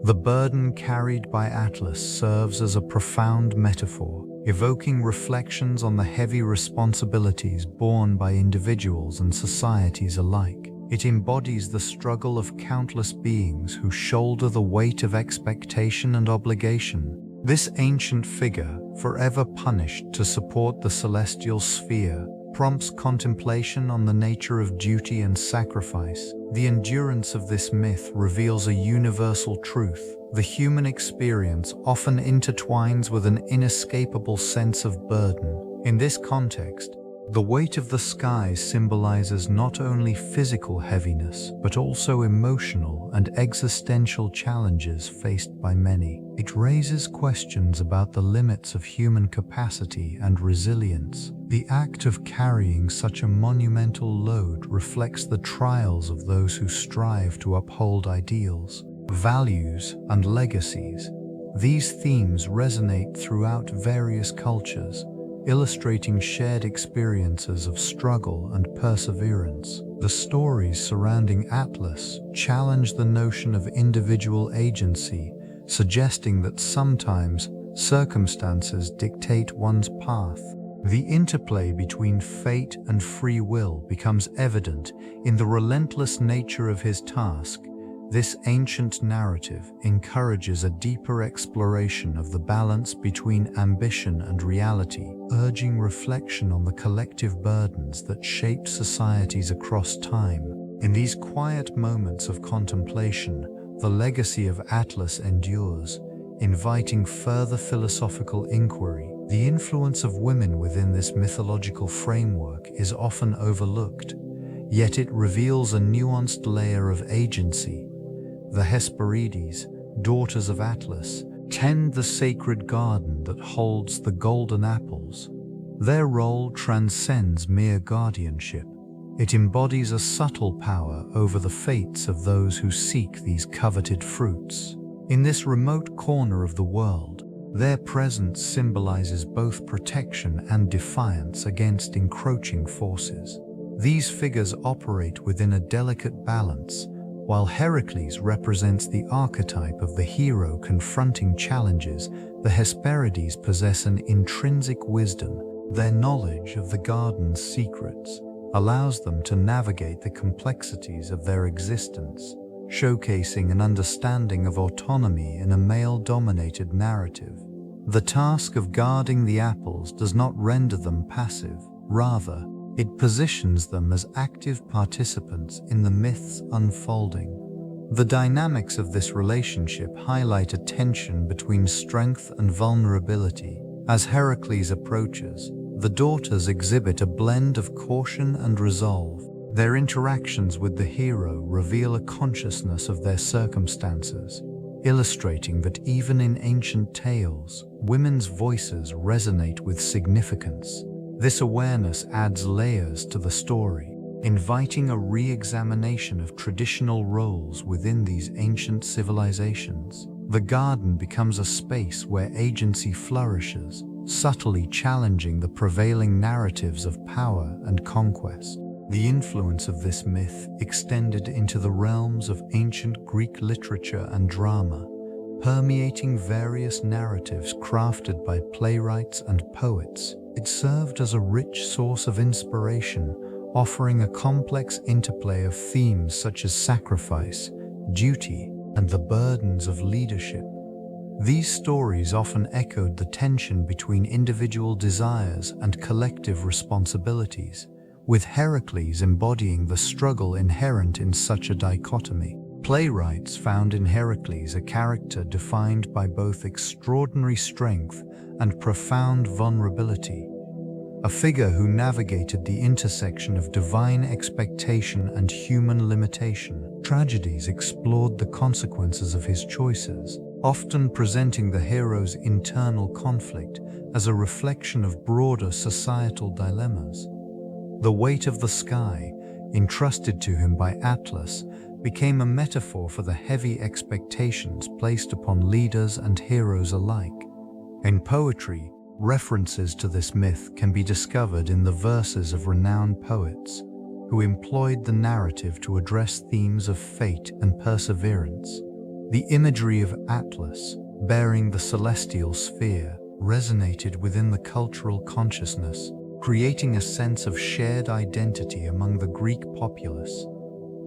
The burden carried by Atlas serves as a profound metaphor, evoking reflections on the heavy responsibilities borne by individuals and societies alike. It embodies the struggle of countless beings who shoulder the weight of expectation and obligation. This ancient figure, forever punished to support the celestial sphere, prompts contemplation on the nature of duty and sacrifice. The endurance of this myth reveals a universal truth. The human experience often intertwines with an inescapable sense of burden. In this context, the weight of the sky symbolizes not only physical heaviness, but also emotional and existential challenges faced by many. It raises questions about the limits of human capacity and resilience. The act of carrying such a monumental load reflects the trials of those who strive to uphold ideals, values, and legacies. These themes resonate throughout various cultures, illustrating shared experiences of struggle and perseverance. The stories surrounding Atlas challenge the notion of individual agency, suggesting that sometimes circumstances dictate one's path. The interplay between fate and free will becomes evident in the relentless nature of his task. This ancient narrative encourages a deeper exploration of the balance between ambition and reality, urging reflection on the collective burdens that shaped societies across time. In these quiet moments of contemplation, the legacy of Atlas endures, inviting further philosophical inquiry. The influence of women within this mythological framework is often overlooked, yet it reveals a nuanced layer of agency. The Hesperides, daughters of Atlas, tend the sacred garden that holds the golden apples. Their role transcends mere guardianship. It embodies a subtle power over the fates of those who seek these coveted fruits. In this remote corner of the world, their presence symbolizes both protection and defiance against encroaching forces. These figures operate within a delicate balance, while Heracles represents the archetype of the hero confronting challenges. The Hesperides possess an intrinsic wisdom, Their knowledge of the garden's secrets allows them to navigate the complexities of their existence, showcasing an understanding of autonomy in a male-dominated narrative. The task of guarding the apples does not render them passive, rather, it positions them as active participants in the myth's unfolding. The dynamics of this relationship highlight a tension between strength and vulnerability. As Heracles approaches, the daughters exhibit a blend of caution and resolve. Their interactions with the hero reveal a consciousness of their circumstances, illustrating that even in ancient tales, women's voices resonate with significance. This awareness adds layers to the story, inviting a re-examination of traditional roles within these ancient civilizations. The garden becomes a space where agency flourishes, subtly challenging the prevailing narratives of power and conquest. The influence of this myth extended into the realms of ancient Greek literature and drama, permeating various narratives crafted by playwrights and poets. It served as a rich source of inspiration, offering a complex interplay of themes such as sacrifice, duty, and the burdens of leadership. These stories often echoed the tension between individual desires and collective responsibilities, with Heracles embodying the struggle inherent in such a dichotomy. Playwrights found in Heracles a character defined by both extraordinary strength and profound vulnerability, a figure who navigated the intersection of divine expectation and human limitation. Tragedies explored the consequences of his choices, often presenting the hero's internal conflict as a reflection of broader societal dilemmas. The weight of the sky, entrusted to him by Atlas, became a metaphor for the heavy expectations placed upon leaders and heroes alike. In poetry, references to this myth can be discovered in the verses of renowned poets, who employed the narrative to address themes of fate and perseverance. The imagery of Atlas, bearing the celestial sphere, resonated within the cultural consciousness, creating a sense of shared identity among the Greek populace.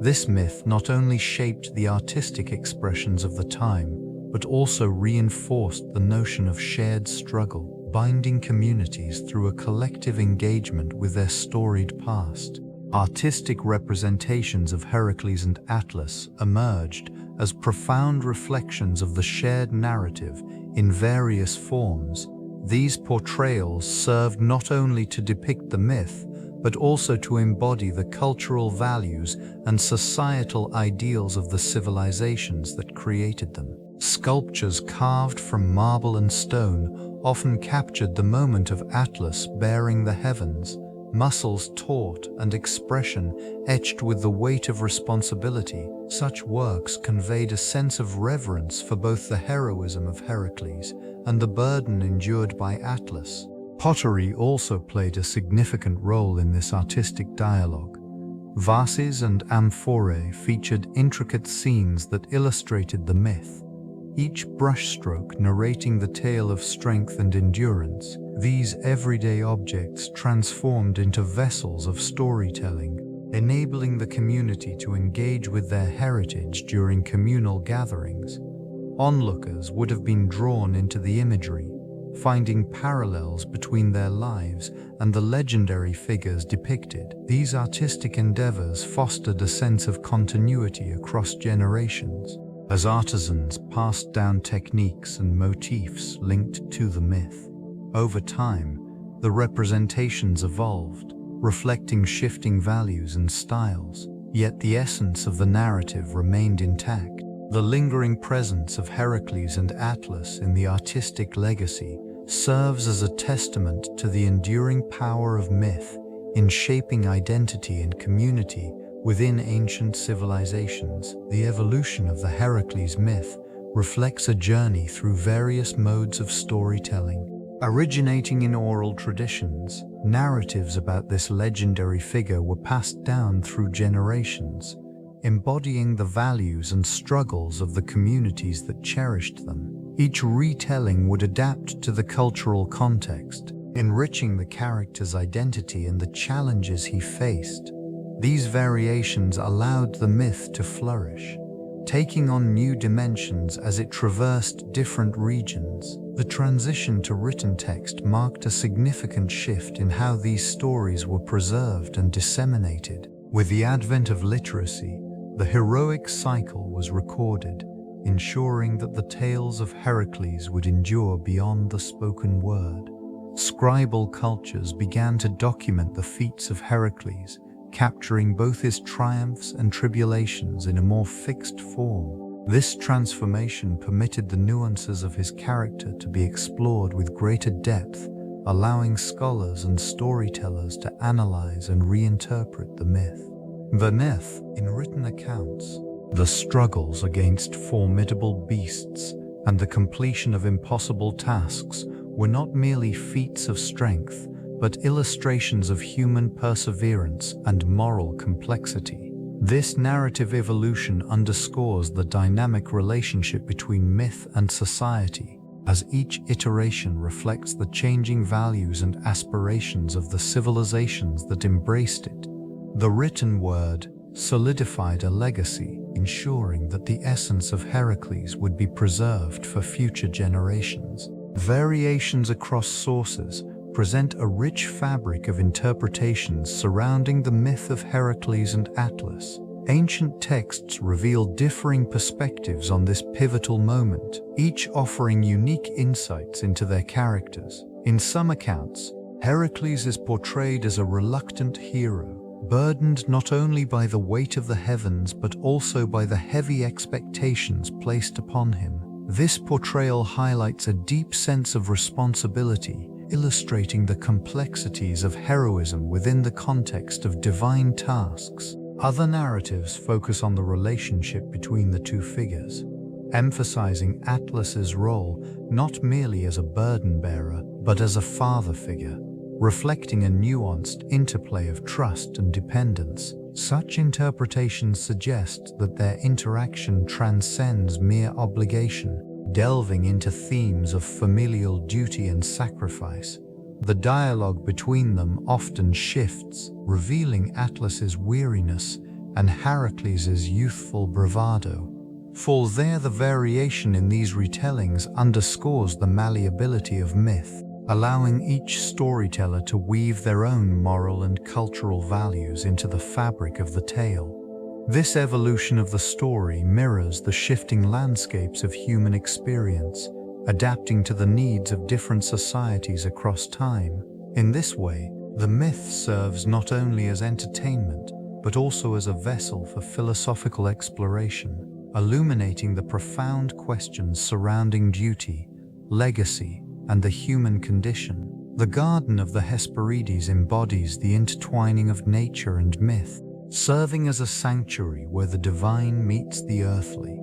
This myth not only shaped the artistic expressions of the time, but also reinforced the notion of shared struggle, binding communities through a collective engagement with their storied past. Artistic representations of Heracles and Atlas emerged as profound reflections of the shared narrative in various forms. These portrayals served not only to depict the myth, but also to embody the cultural values and societal ideals of the civilizations that created them. Sculptures carved from marble and stone often captured the moment of Atlas bearing the heavens, muscles taut and expression etched with the weight of responsibility. Such works conveyed a sense of reverence for both the heroism of Heracles and the burden endured by Atlas. Pottery also played a significant role in this artistic dialogue. Vases and amphorae featured intricate scenes that illustrated the myth, each brushstroke narrating the tale of strength and endurance. These everyday objects transformed into vessels of storytelling, enabling the community to engage with their heritage during communal gatherings. Onlookers would have been drawn into the imagery, finding parallels between their lives and the legendary figures depicted. These artistic endeavors fostered a sense of continuity across generations, as artisans passed down techniques and motifs linked to the myth. Over time, the representations evolved, reflecting shifting values and styles, yet the essence of the narrative remained intact. The lingering presence of Heracles and Atlas in the artistic legacy serves as a testament to the enduring power of myth in shaping identity and community within ancient civilizations. The evolution of the Heracles myth reflects a journey through various modes of storytelling. Originating in oral traditions, narratives about this legendary figure were passed down through generations, embodying the values and struggles of the communities that cherished them. Each retelling would adapt to the cultural context, enriching the character's identity and the challenges he faced. These variations allowed the myth to flourish, taking on new dimensions as it traversed different regions. The transition to written text marked a significant shift in how these stories were preserved and disseminated. With the advent of literacy, the heroic cycle was recorded, ensuring that the tales of Heracles would endure beyond the spoken word. Scribal cultures began to document the feats of Heracles, capturing both his triumphs and tribulations in a more fixed form. This transformation permitted the nuances of his character to be explored with greater depth, allowing scholars and storytellers to analyze and reinterpret the myth. The myth, in written accounts, the struggles against formidable beasts and the completion of impossible tasks were not merely feats of strength, but illustrations of human perseverance and moral complexity. This narrative evolution underscores the dynamic relationship between myth and society, as each iteration reflects the changing values and aspirations of the civilizations that embraced it. The written word solidified a legacy, ensuring that the essence of Heracles would be preserved for future generations. Variations across sources present a rich fabric of interpretations surrounding the myth of Heracles and Atlas. Ancient texts reveal differing perspectives on this pivotal moment, each offering unique insights into their characters. In some accounts, Heracles is portrayed as a reluctant hero, burdened not only by the weight of the heavens but also by the heavy expectations placed upon him. This portrayal highlights a deep sense of responsibility, illustrating the complexities of heroism within the context of divine tasks. Other narratives focus on the relationship between the two figures, emphasizing Atlas's role not merely as a burden bearer, but as a father figure, reflecting a nuanced interplay of trust and dependence. Such interpretations suggest that their interaction transcends mere obligation, delving into themes of familial duty and sacrifice. The dialogue between them often shifts, revealing Atlas's weariness and Heracles' youthful bravado. For there, the variation in these retellings underscores the malleability of myth, allowing each storyteller to weave their own moral and cultural values into the fabric of the tale. This evolution of the story mirrors the shifting landscapes of human experience, adapting to the needs of different societies across time. In this way, the myth serves not only as entertainment, but also as a vessel for philosophical exploration, illuminating the profound questions surrounding duty, legacy, and the human condition. The Garden of the Hesperides embodies the intertwining of nature and myth, serving as a sanctuary where the divine meets the earthly.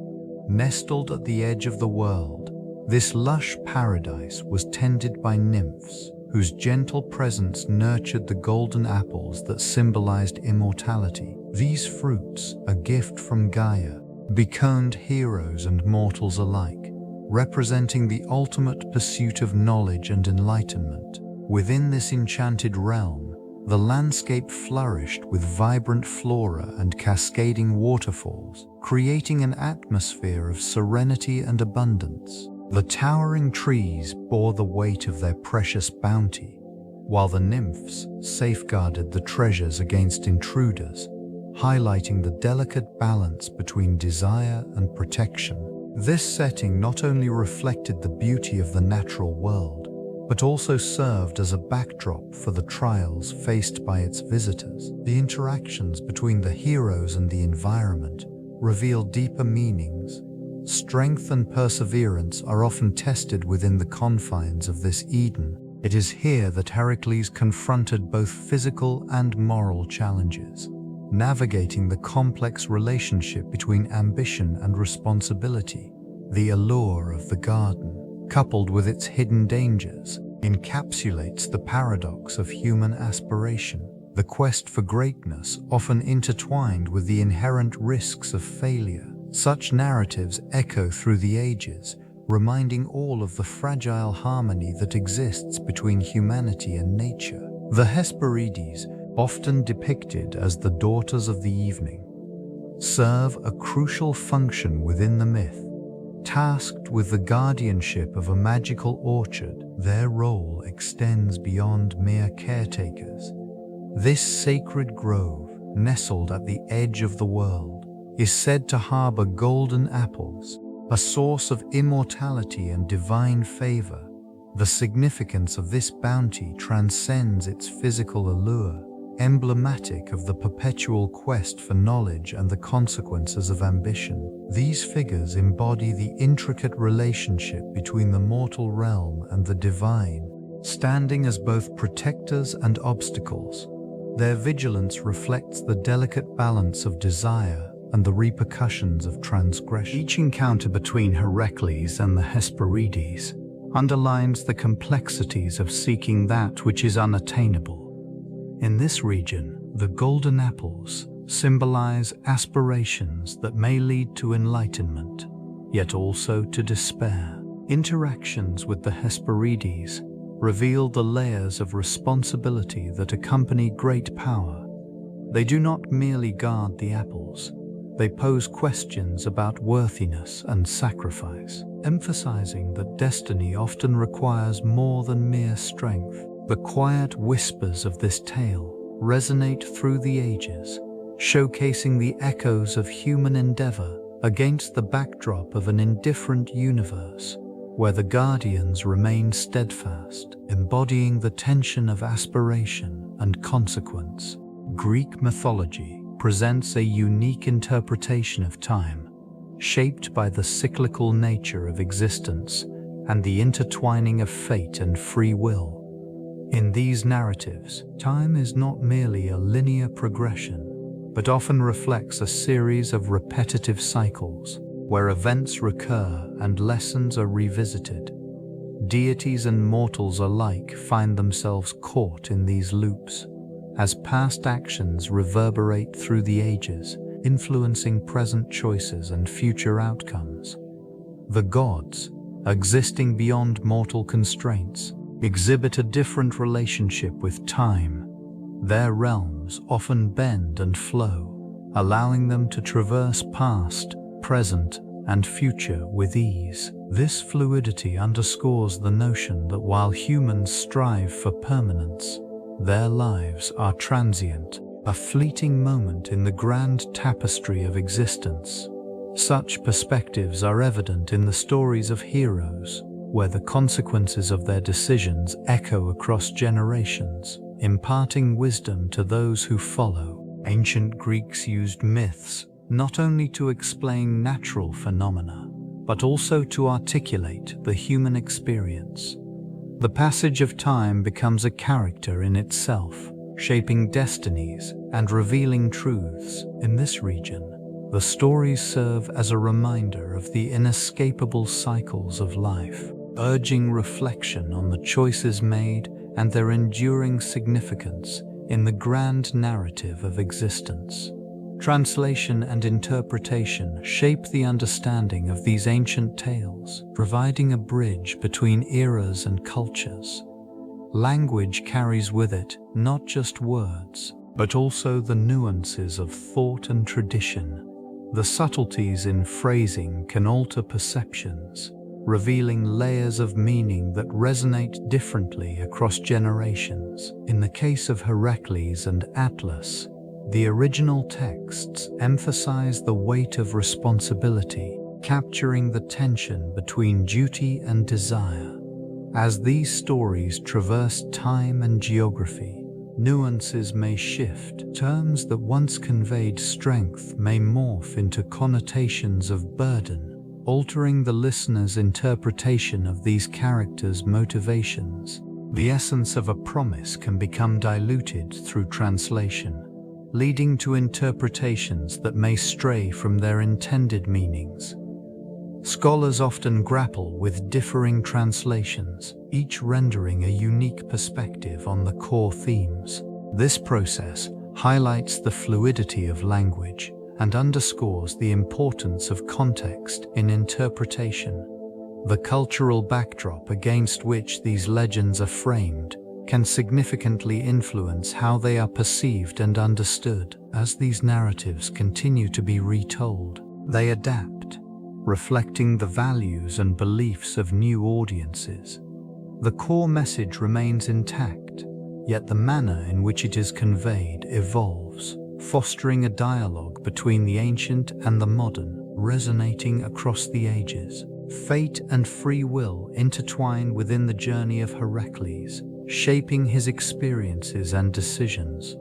Nestled at the edge of the world, this lush paradise was tended by nymphs, whose gentle presence nurtured the golden apples that symbolized immortality. These fruits, a gift from Gaia, beconed heroes and mortals alike, representing the ultimate pursuit of knowledge and enlightenment. Within this enchanted realm, the landscape flourished with vibrant flora and cascading waterfalls, creating an atmosphere of serenity and abundance. The towering trees bore the weight of their precious bounty, while the nymphs safeguarded the treasures against intruders, highlighting the delicate balance between desire and protection. This setting not only reflected the beauty of the natural world, but also served as a backdrop for the trials faced by its visitors. The interactions between the heroes and the environment reveal deeper meanings. Strength and perseverance are often tested within the confines of this Eden. It is here that Heracles confronted both physical and moral challenges, navigating the complex relationship between ambition and responsibility. The allure of the garden, coupled with its hidden dangers, encapsulates the paradox of human aspiration. The quest for greatness often intertwined with the inherent risks of failure. Such narratives echo through the ages, reminding all of the fragile harmony that exists between humanity and nature. The Hesperides, often depicted as the daughters of the evening, serve a crucial function within the myth. Tasked with the guardianship of a magical orchard, their role extends beyond mere caretakers. This sacred grove, nestled at the edge of the world, is said to harbor golden apples, a source of immortality and divine favor. The significance of this bounty transcends its physical allure, emblematic of the perpetual quest for knowledge and the consequences of ambition. These figures embody the intricate relationship between the mortal realm and the divine, standing as both protectors and obstacles. Their vigilance reflects the delicate balance of desire and the repercussions of transgression. Each encounter between Heracles and the Hesperides underlines the complexities of seeking that which is unattainable. In this region, the golden apples symbolize aspirations that may lead to enlightenment, yet also to despair. Interactions with the Hesperides reveal the layers of responsibility that accompany great power. They do not merely guard the apples, they pose questions about worthiness and sacrifice, emphasizing that destiny often requires more than mere strength. The quiet whispers of this tale resonate through the ages, showcasing the echoes of human endeavor against the backdrop of an indifferent universe, where the guardians remain steadfast, embodying the tension of aspiration and consequence. Greek mythology presents a unique interpretation of time, shaped by the cyclical nature of existence and the intertwining of fate and free will. In these narratives, time is not merely a linear progression, but often reflects a series of repetitive cycles, where events recur and lessons are revisited. Deities and mortals alike find themselves caught in these loops, as past actions reverberate through the ages, influencing present choices and future outcomes. The gods, existing beyond mortal constraints, exhibit a different relationship with time. Their realms often bend and flow, allowing them to traverse past, present, and future with ease. This fluidity underscores the notion that while humans strive for permanence, their lives are transient, a fleeting moment in the grand tapestry of existence. Such perspectives are evident in the stories of heroes, where the consequences of their decisions echo across generations, imparting wisdom to those who follow. Ancient Greeks used myths not only to explain natural phenomena, but also to articulate the human experience. The passage of time becomes a character in itself, shaping destinies and revealing truths. In this region, the stories serve as a reminder of the inescapable cycles of life, urging reflection on the choices made and their enduring significance in the grand narrative of existence. Translation and interpretation shape the understanding of these ancient tales, providing a bridge between eras and cultures. Language carries with it not just words, but also the nuances of thought and tradition. The subtleties in phrasing can alter perceptions, revealing layers of meaning that resonate differently across generations. In the case of Heracles and Atlas, the original texts emphasize the weight of responsibility, capturing the tension between duty and desire. As these stories traverse time and geography, nuances may shift. Terms that once conveyed strength may morph into connotations of burden, altering the listener's interpretation of these characters' motivations. The essence of a promise can become diluted through translation, leading to interpretations that may stray from their intended meanings. Scholars often grapple with differing translations, each rendering a unique perspective on the core themes. This process highlights the fluidity of language and underscores the importance of context in interpretation. The cultural backdrop against which these legends are framed can significantly influence how they are perceived and understood. As these narratives continue to be retold, they adapt, reflecting the values and beliefs of new audiences. The core message remains intact, yet the manner in which it is conveyed evolves, fostering a dialogue between the ancient and the modern, resonating across the ages. Fate and free will intertwine within the journey of Heracles, shaping his experiences and decisions.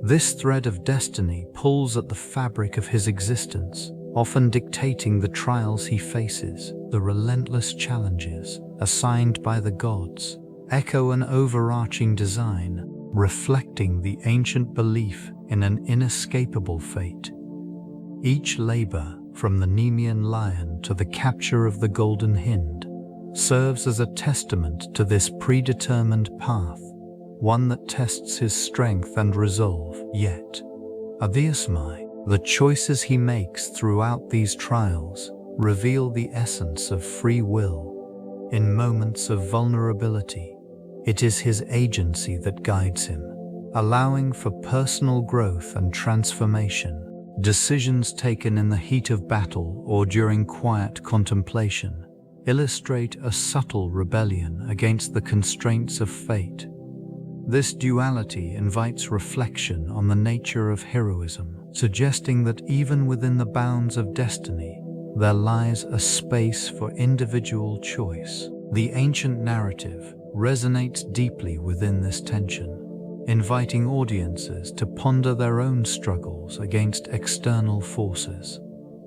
This thread of destiny pulls at the fabric of his existence, often dictating the trials he faces. The relentless challenges assigned by the gods echo an overarching design, reflecting the ancient belief in an inescapable fate. Each labor, from the Nemean lion to the capture of the Golden Hind, serves as a testament to this predetermined path, one that tests his strength and resolve. Yet, the choices he makes throughout these trials reveal the essence of free will. In moments of vulnerability, it is his agency that guides him, allowing for personal growth and transformation. Decisions taken in the heat of battle or during quiet contemplation illustrate a subtle rebellion against the constraints of fate. This duality invites reflection on the nature of heroism, suggesting that even within the bounds of destiny, there lies a space for individual choice. The ancient narrative resonates deeply within this tension, inviting audiences to ponder their own struggles against external forces.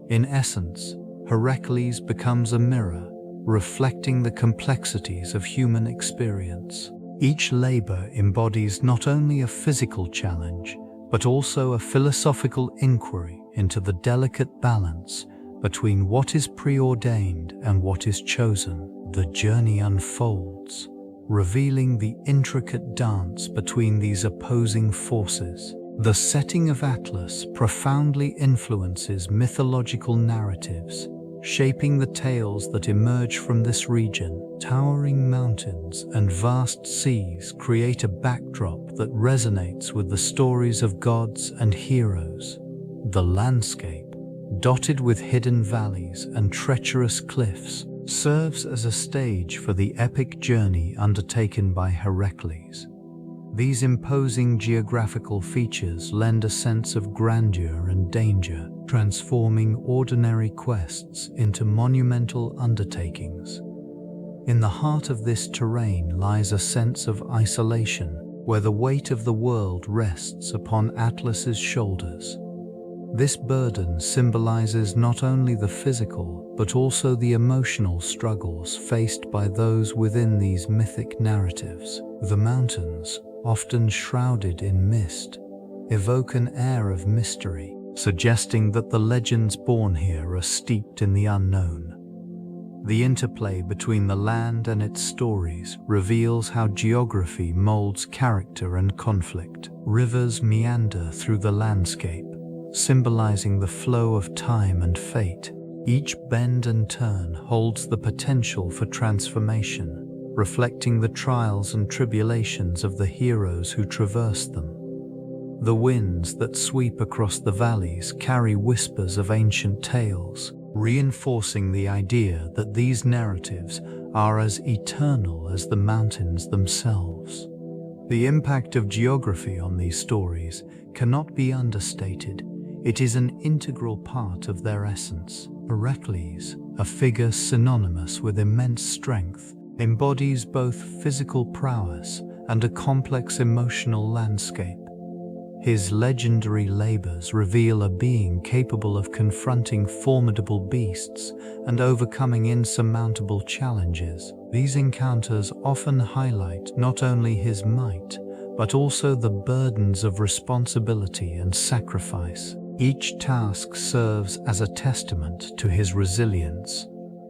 In essence, Heracles becomes a mirror, reflecting the complexities of human experience. Each labor embodies not only a physical challenge, but also a philosophical inquiry into the delicate balance between what is preordained and what is chosen. The journey unfolds, revealing the intricate dance between these opposing forces. The setting of Atlas profoundly influences mythological narratives, shaping the tales that emerge from this region. Towering mountains and vast seas create a backdrop that resonates with the stories of gods and heroes. The landscape, dotted with hidden valleys and treacherous cliffs, serves as a stage for the epic journey undertaken by Heracles. These imposing geographical features lend a sense of grandeur and danger, transforming ordinary quests into monumental undertakings. In the heart of this terrain lies a sense of isolation, where the weight of the world rests upon Atlas's shoulders. This burden symbolizes not only the physical, but also the emotional struggles faced by those within these mythic narratives. The mountains, often shrouded in mist, evoke an air of mystery, suggesting that the legends born here are steeped in the unknown. The interplay between the land and its stories reveals how geography molds character and conflict. Rivers meander through the landscape, symbolizing the flow of time and fate. Each bend and turn holds the potential for transformation, reflecting the trials and tribulations of the heroes who traverse them. The winds that sweep across the valleys carry whispers of ancient tales, reinforcing the idea that these narratives are as eternal as the mountains themselves. The impact of geography on these stories cannot be understated. It is an integral part of their essence. Heracles, a figure synonymous with immense strength, embodies both physical prowess and a complex emotional landscape. His legendary labors reveal a being capable of confronting formidable beasts and overcoming insurmountable challenges. These encounters often highlight not only his might, but also the burdens of responsibility and sacrifice. Each task serves as a testament to his resilience,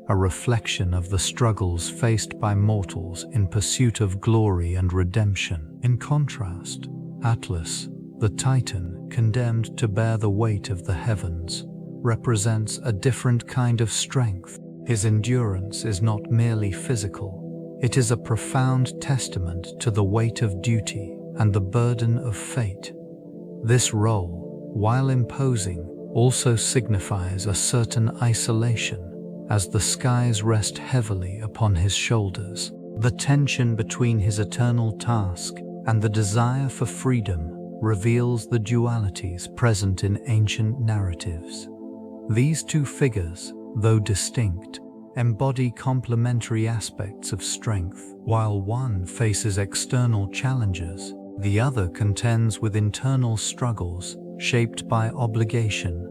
a reflection of the struggles faced by mortals in pursuit of glory and redemption. In contrast, Atlas, the Titan, condemned to bear the weight of the heavens, represents a different kind of strength. His endurance is not merely physical, it is a profound testament to the weight of duty and the burden of fate. This role, while imposing, also signifies a certain isolation, as the skies rest heavily upon his shoulders. The tension between his eternal task and the desire for freedom reveals the dualities present in ancient narratives. These two figures, though distinct, embody complementary aspects of strength. While one faces external challenges, the other contends with internal struggles shaped by obligation.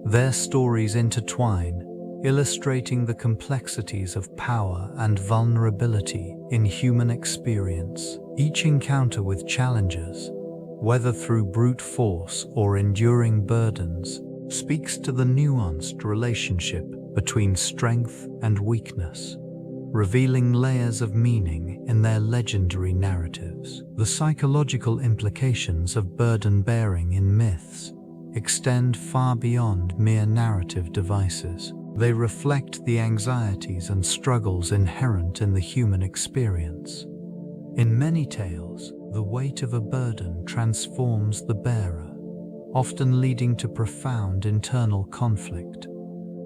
Their stories intertwine, illustrating the complexities of power and vulnerability in human experience. Each encounter with challenges, whether through brute force or enduring burdens, speaks to the nuanced relationship between strength and weakness, revealing layers of meaning in their legendary narratives. The psychological implications of burden-bearing in myths extend far beyond mere narrative devices. They reflect the anxieties and struggles inherent in the human experience. In many tales, the weight of a burden transforms the bearer, often leading to profound internal conflict.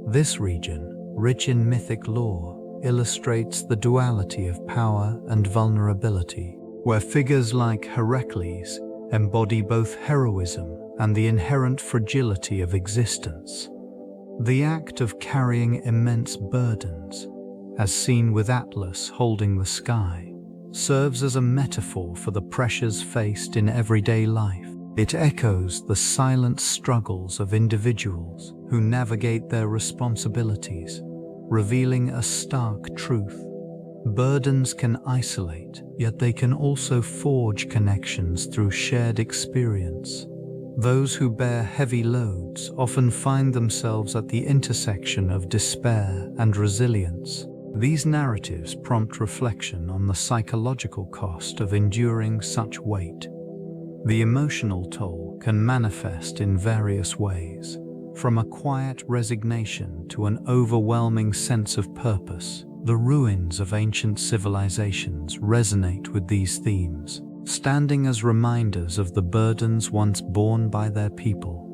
This region, rich in mythic lore, illustrates the duality of power and vulnerability, where figures like Heracles embody both heroism and the inherent fragility of existence. The act of carrying immense burdens, as seen with Atlas holding the sky, serves as a metaphor for the pressures faced in everyday life. It echoes the silent struggles of individuals who navigate their responsibilities, revealing a stark truth. Burdens can isolate, yet they can also forge connections through shared experience. Those who bear heavy loads often find themselves at the intersection of despair and resilience. These narratives prompt reflection on the psychological cost of enduring such weight. The emotional toll can manifest in various ways, from a quiet resignation to an overwhelming sense of purpose. The ruins of ancient civilizations resonate with these themes, standing as reminders of the burdens once borne by their people.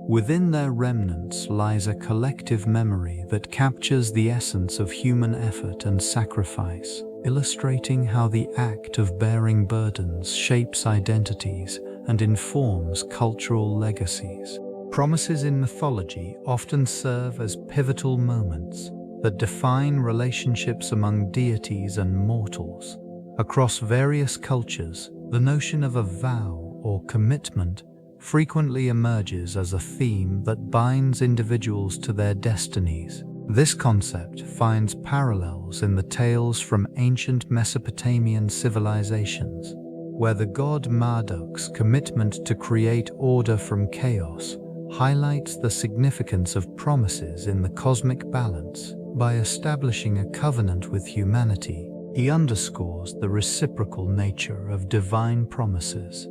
Within their remnants lies a collective memory that captures the essence of human effort and sacrifice, illustrating how the act of bearing burdens shapes identities and informs cultural legacies. Promises in mythology often serve as pivotal moments that define relationships among deities and mortals. Across various cultures, the notion of a vow or commitment frequently emerges as a theme that binds individuals to their destinies. This concept finds parallels in the tales from ancient Mesopotamian civilizations, where the god Marduk's commitment to create order from chaos highlights the significance of promises in the cosmic balance. By establishing a covenant with humanity, he underscores the reciprocal nature of divine promises.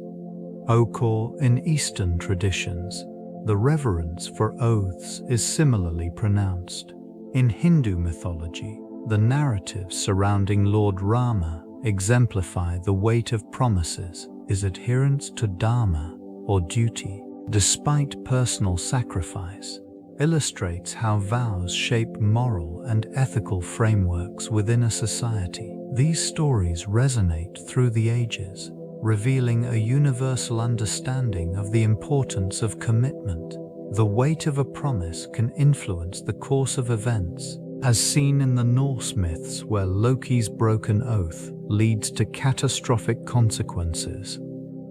Okor in Eastern traditions, the reverence for oaths is similarly pronounced. In Hindu mythology, the narratives surrounding Lord Rama exemplify the weight of promises. His adherence to dharma, or duty, despite personal sacrifice, illustrates how vows shape moral and ethical frameworks within a society. These stories resonate through the ages, revealing a universal understanding of the importance of commitment. The weight of a promise can influence the course of events, as seen in the Norse myths where Loki's broken oath leads to catastrophic consequences.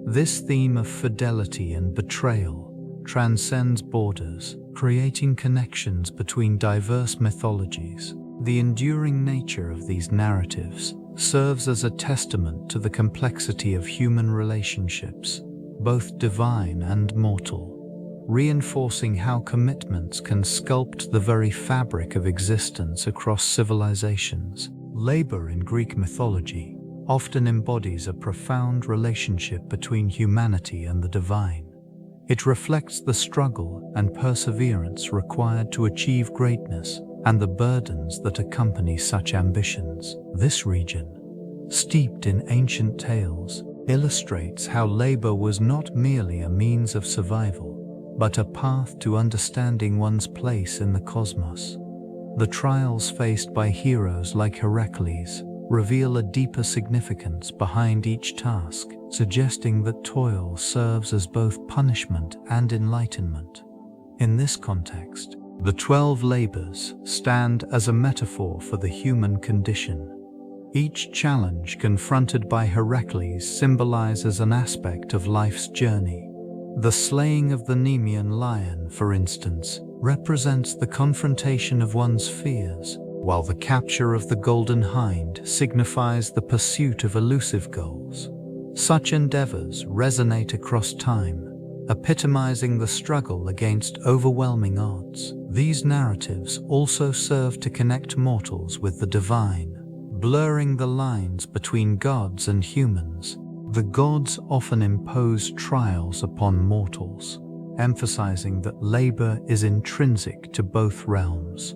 This theme of fidelity and betrayal transcends borders, creating connections between diverse mythologies. The enduring nature of these narratives serves as a testament to the complexity of human relationships, both divine and mortal, reinforcing how commitments can sculpt the very fabric of existence across civilizations. Labor in Greek mythology often embodies a profound relationship between humanity and the divine. It reflects the struggle and perseverance required to achieve greatness, and the burdens that accompany such ambitions. This region, steeped in ancient tales, illustrates how labor was not merely a means of survival, but a path to understanding one's place in the cosmos. The trials faced by heroes like Heracles reveal a deeper significance behind each task, suggesting that toil serves as both punishment and enlightenment. In this context, the 12 labors stand as a metaphor for the human condition. Each challenge confronted by Heracles symbolizes an aspect of life's journey. The slaying of the Nemean lion, for instance, represents the confrontation of one's fears, while the capture of the golden hind signifies the pursuit of elusive goals. Such endeavors resonate across time, epitomizing the struggle against overwhelming odds. These narratives also serve to connect mortals with the divine, blurring the lines between gods and humans. The gods often impose trials upon mortals, emphasizing that labor is intrinsic to both realms.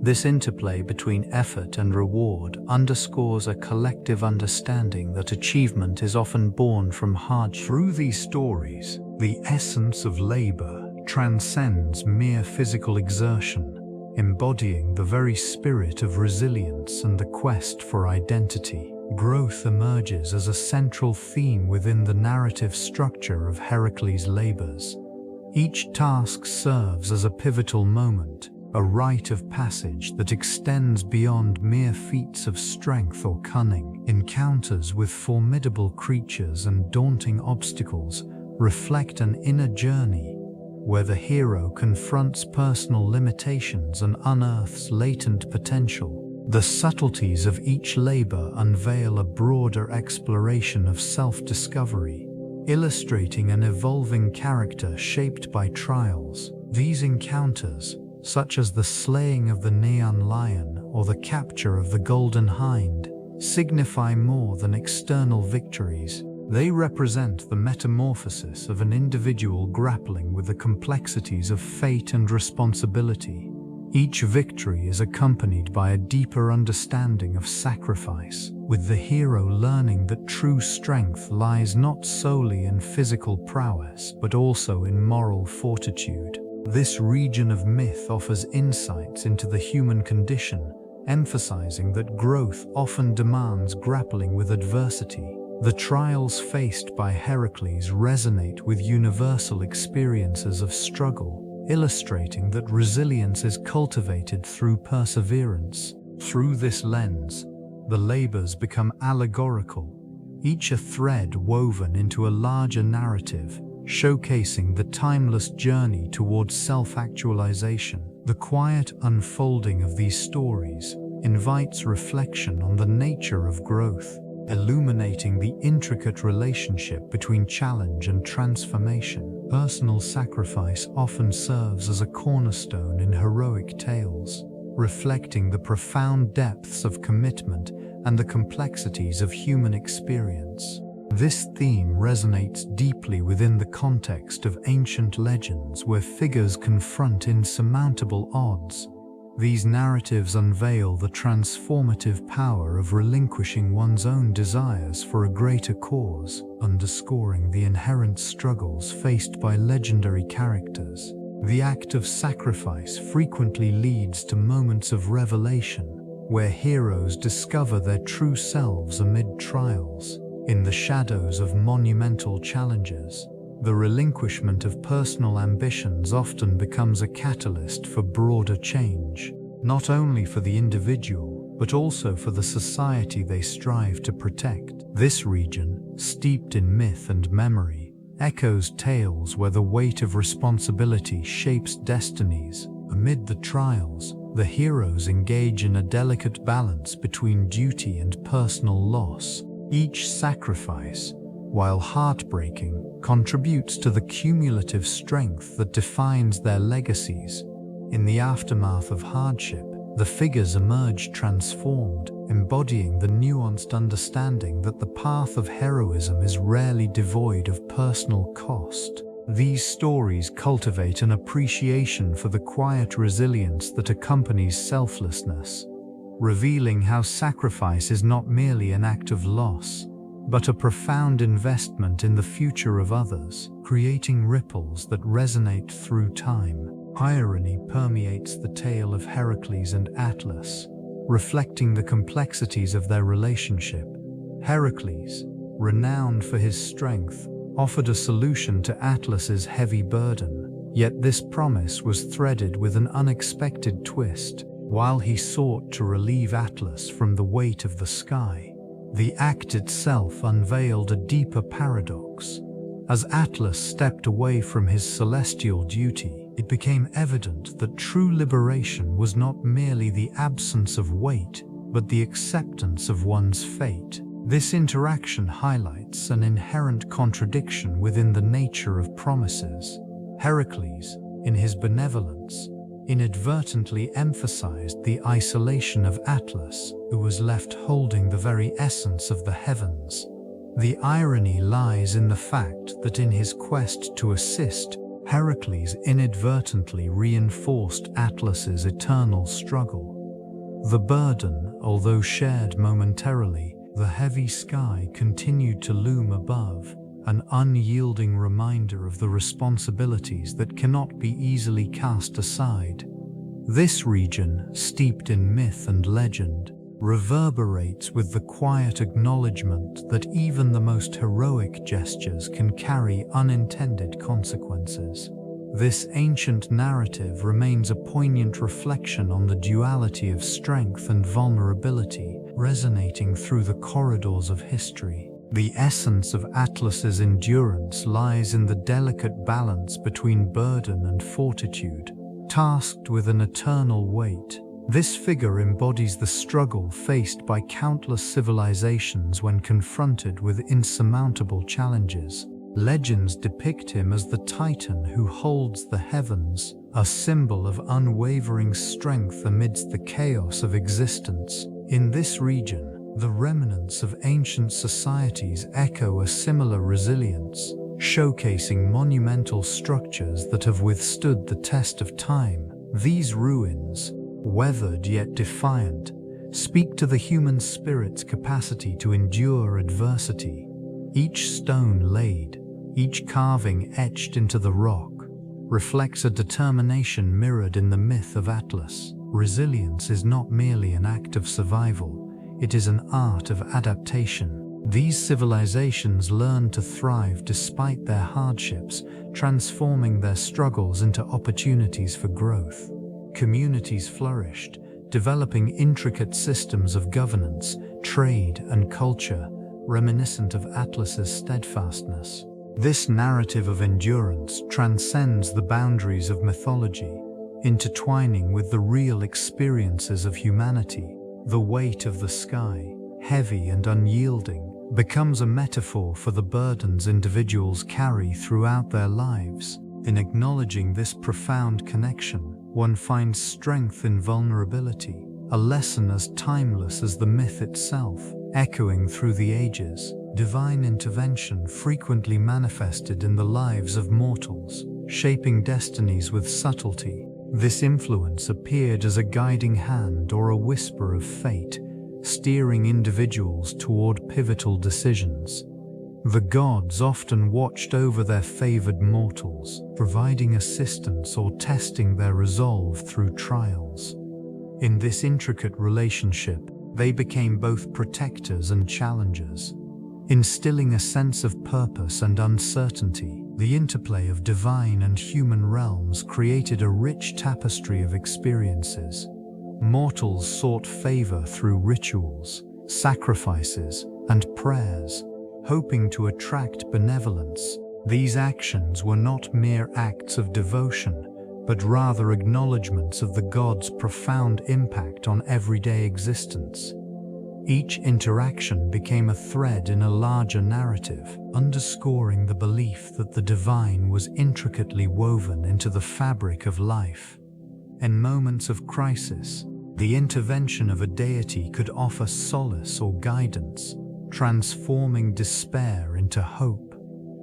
This interplay between effort and reward underscores a collective understanding that achievement is often born from hardship. Through these stories, the essence of labor transcends mere physical exertion, embodying the very spirit of resilience and the quest for identity. Growth emerges as a central theme within the narrative structure of Heracles' labors. Each task serves as a pivotal moment, a rite of passage that extends beyond mere feats of strength or cunning. Encounters with formidable creatures and daunting obstacles reflect an inner journey where the hero confronts personal limitations and unearths latent potential. The subtleties of each labor unveil a broader exploration of self-discovery, illustrating an evolving character shaped by trials. These encounters, such as the slaying of the neon lion or the capture of the golden hind, signify more than external victories. They represent the metamorphosis of an individual grappling with the complexities of fate and responsibility. Each victory is accompanied by a deeper understanding of sacrifice, with the hero learning that true strength lies not solely in physical prowess but also in moral fortitude. This region of myth offers insights into the human condition, emphasizing that growth often demands grappling with adversity. The trials faced by Heracles resonate with universal experiences of struggle, illustrating that resilience is cultivated through perseverance. Through this lens, the labors become allegorical, each a thread woven into a larger narrative, showcasing the timeless journey towards self-actualization. The quiet unfolding of these stories invites reflection on the nature of growth, illuminating the intricate relationship between challenge and transformation. Personal sacrifice often serves as a cornerstone in heroic tales, reflecting the profound depths of commitment and the complexities of human experience. This theme resonates deeply within the context of ancient legends where figures confront insurmountable odds. These narratives unveil the transformative power of relinquishing one's own desires for a greater cause, underscoring the inherent struggles faced by legendary characters. The act of sacrifice frequently leads to moments of revelation, where heroes discover their true selves amid trials. In the shadows of monumental challenges, the relinquishment of personal ambitions often becomes a catalyst for broader change, not only for the individual, but also for the society they strive to protect. This region, steeped in myth and memory, echoes tales where the weight of responsibility shapes destinies. Amid the trials, the heroes engage in a delicate balance between duty and personal loss. Each sacrifice, while heartbreaking, contributes to the cumulative strength that defines their legacies. In the aftermath of hardship, the figures emerge transformed, embodying the nuanced understanding that the path of heroism is rarely devoid of personal cost. These stories cultivate an appreciation for the quiet resilience that accompanies selflessness, revealing how sacrifice is not merely an act of loss, but a profound investment in the future of others, creating ripples that resonate through time. Irony permeates the tale of Heracles and Atlas, reflecting the complexities of their relationship. Heracles, renowned for his strength, offered a solution to Atlas's heavy burden, yet this promise was threaded with an unexpected twist. While he sought to relieve Atlas from the weight of the sky, the act itself unveiled a deeper paradox. As Atlas stepped away from his celestial duty, it became evident that true liberation was not merely the absence of weight, but the acceptance of one's fate. This interaction highlights an inherent contradiction within the nature of promises. Heracles, in his benevolence, inadvertently emphasized the isolation of Atlas, who was left holding the very essence of the heavens. The irony lies in the fact that in his quest to assist, Heracles inadvertently reinforced Atlas's eternal struggle. The burden, although shared momentarily, the heavy sky continued to loom above, an unyielding reminder of the responsibilities that cannot be easily cast aside. This region, steeped in myth and legend, reverberates with the quiet acknowledgement that even the most heroic gestures can carry unintended consequences. This ancient narrative remains a poignant reflection on the duality of strength and vulnerability, resonating through the corridors of history. The essence of Atlas's endurance lies in the delicate balance between burden and fortitude. Tasked with an eternal weight, this figure embodies the struggle faced by countless civilizations when confronted with insurmountable challenges. Legends depict him as the Titan who holds the heavens, a symbol of unwavering strength amidst the chaos of existence. In this region, the remnants of ancient societies echo a similar resilience, showcasing monumental structures that have withstood the test of time. These ruins, weathered yet defiant, speak to the human spirit's capacity to endure adversity. Each stone laid, each carving etched into the rock, reflects a determination mirrored in the myth of Atlas. Resilience is not merely an act of survival, it is an art of adaptation. These civilizations learned to thrive despite their hardships, transforming their struggles into opportunities for growth. Communities flourished, developing intricate systems of governance, trade, and culture, reminiscent of Atlas's steadfastness. This narrative of endurance transcends the boundaries of mythology, intertwining with the real experiences of humanity. The weight of the sky, heavy and unyielding, becomes a metaphor for the burdens individuals carry throughout their lives. In acknowledging this profound connection, one finds strength in vulnerability, a lesson as timeless as the myth itself, echoing through the ages. Divine intervention frequently manifested in the lives of mortals, shaping destinies with subtlety. This influence appeared as a guiding hand or a whisper of fate, steering individuals toward pivotal decisions. The gods often watched over their favored mortals, providing assistance or testing their resolve through trials. In this intricate relationship, they became both protectors and challengers, instilling a sense of purpose and uncertainty. The interplay of divine and human realms created a rich tapestry of experiences. Mortals sought favor through rituals, sacrifices, and prayers, hoping to attract benevolence. These actions were not mere acts of devotion, but rather acknowledgments of the gods' profound impact on everyday existence. Each interaction became a thread in a larger narrative, underscoring the belief that the divine was intricately woven into the fabric of life. In moments of crisis, the intervention of a deity could offer solace or guidance, transforming despair into hope.